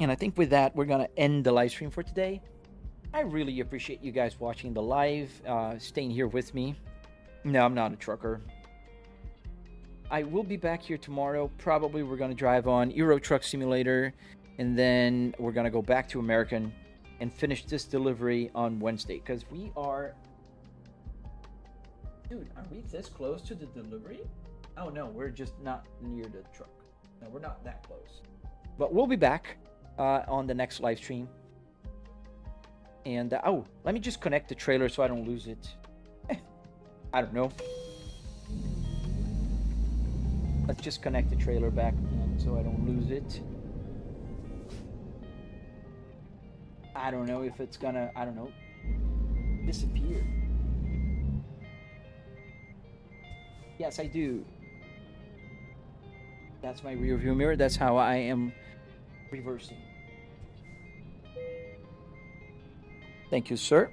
And I think with that, we're going to end the live stream for today. I really appreciate you guys watching the live, staying here with me. No, I'm not a trucker. I will be back here tomorrow. Probably we're going to drive on Euro Truck Simulator. And then we're going to go back to American and finish this delivery on Wednesday. Because we are... Dude, are we this close to the delivery? Oh, no, we're just not near the truck. No, we're not that close. But we'll be back on the next live stream. And, oh, let me just connect the trailer so I don't lose it. I don't know. Let's just connect the trailer back so I don't lose it. I don't know if it's gonna, I don't know, disappear. Yes, I do. That's my rear view mirror. That's how I am reversing. Thank you, sir.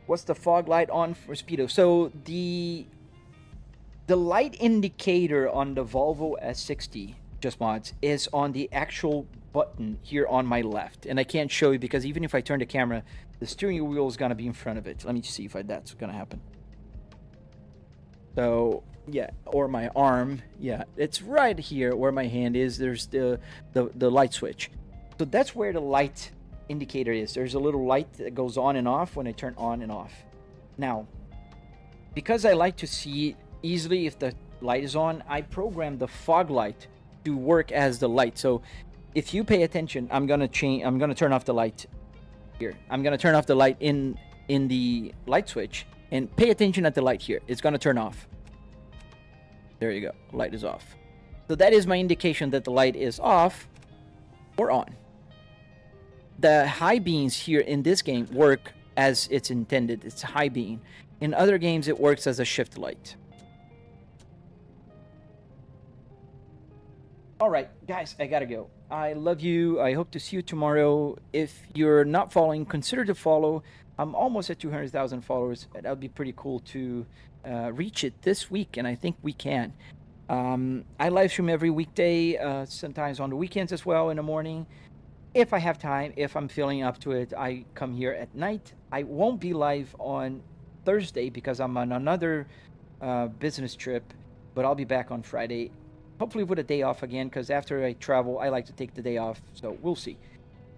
What's the fog light on for Speedo? So the light indicator on the Volvo S60, just mods, is on the actual button here on my left. And I can't show you because even if I turn the camera, the steering wheel is going to be in front of it. Let me see if that's going to happen. So, yeah, or my arm. Yeah, it's right here where my hand is. There's the light switch. So that's where the light indicator is. There's a little light that goes on and off when I turn on and off. Now, because I like to see easily if the light is on, I programmed the fog light to work as the light. So if you pay attention, I'm gonna turn off the light here. I'm gonna turn off the light in the light switch, and pay attention at the light here. It's gonna turn off. There you go. Light is off. So that is my indication that the light is off or on. The high beams here in this game work as it's intended. It's high beam. In other games, it works as a shift light. All right, guys, I gotta go. I love you. I hope to see you tomorrow. If you're not following, consider to follow. I'm almost at 200,000 followers. That would be pretty cool to reach it this week, and I think we can. I live stream every weekday, sometimes on the weekends as well in the morning. If I have time, if I'm feeling up to it, I come here at night. I won't be live on Thursday because I'm on another business trip, but I'll be back on Friday. Hopefully with a day off again, because after I travel, I like to take the day off, so we'll see.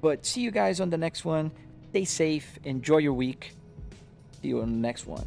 But see you guys on the next one. Stay safe. Enjoy your week. See you on the next one.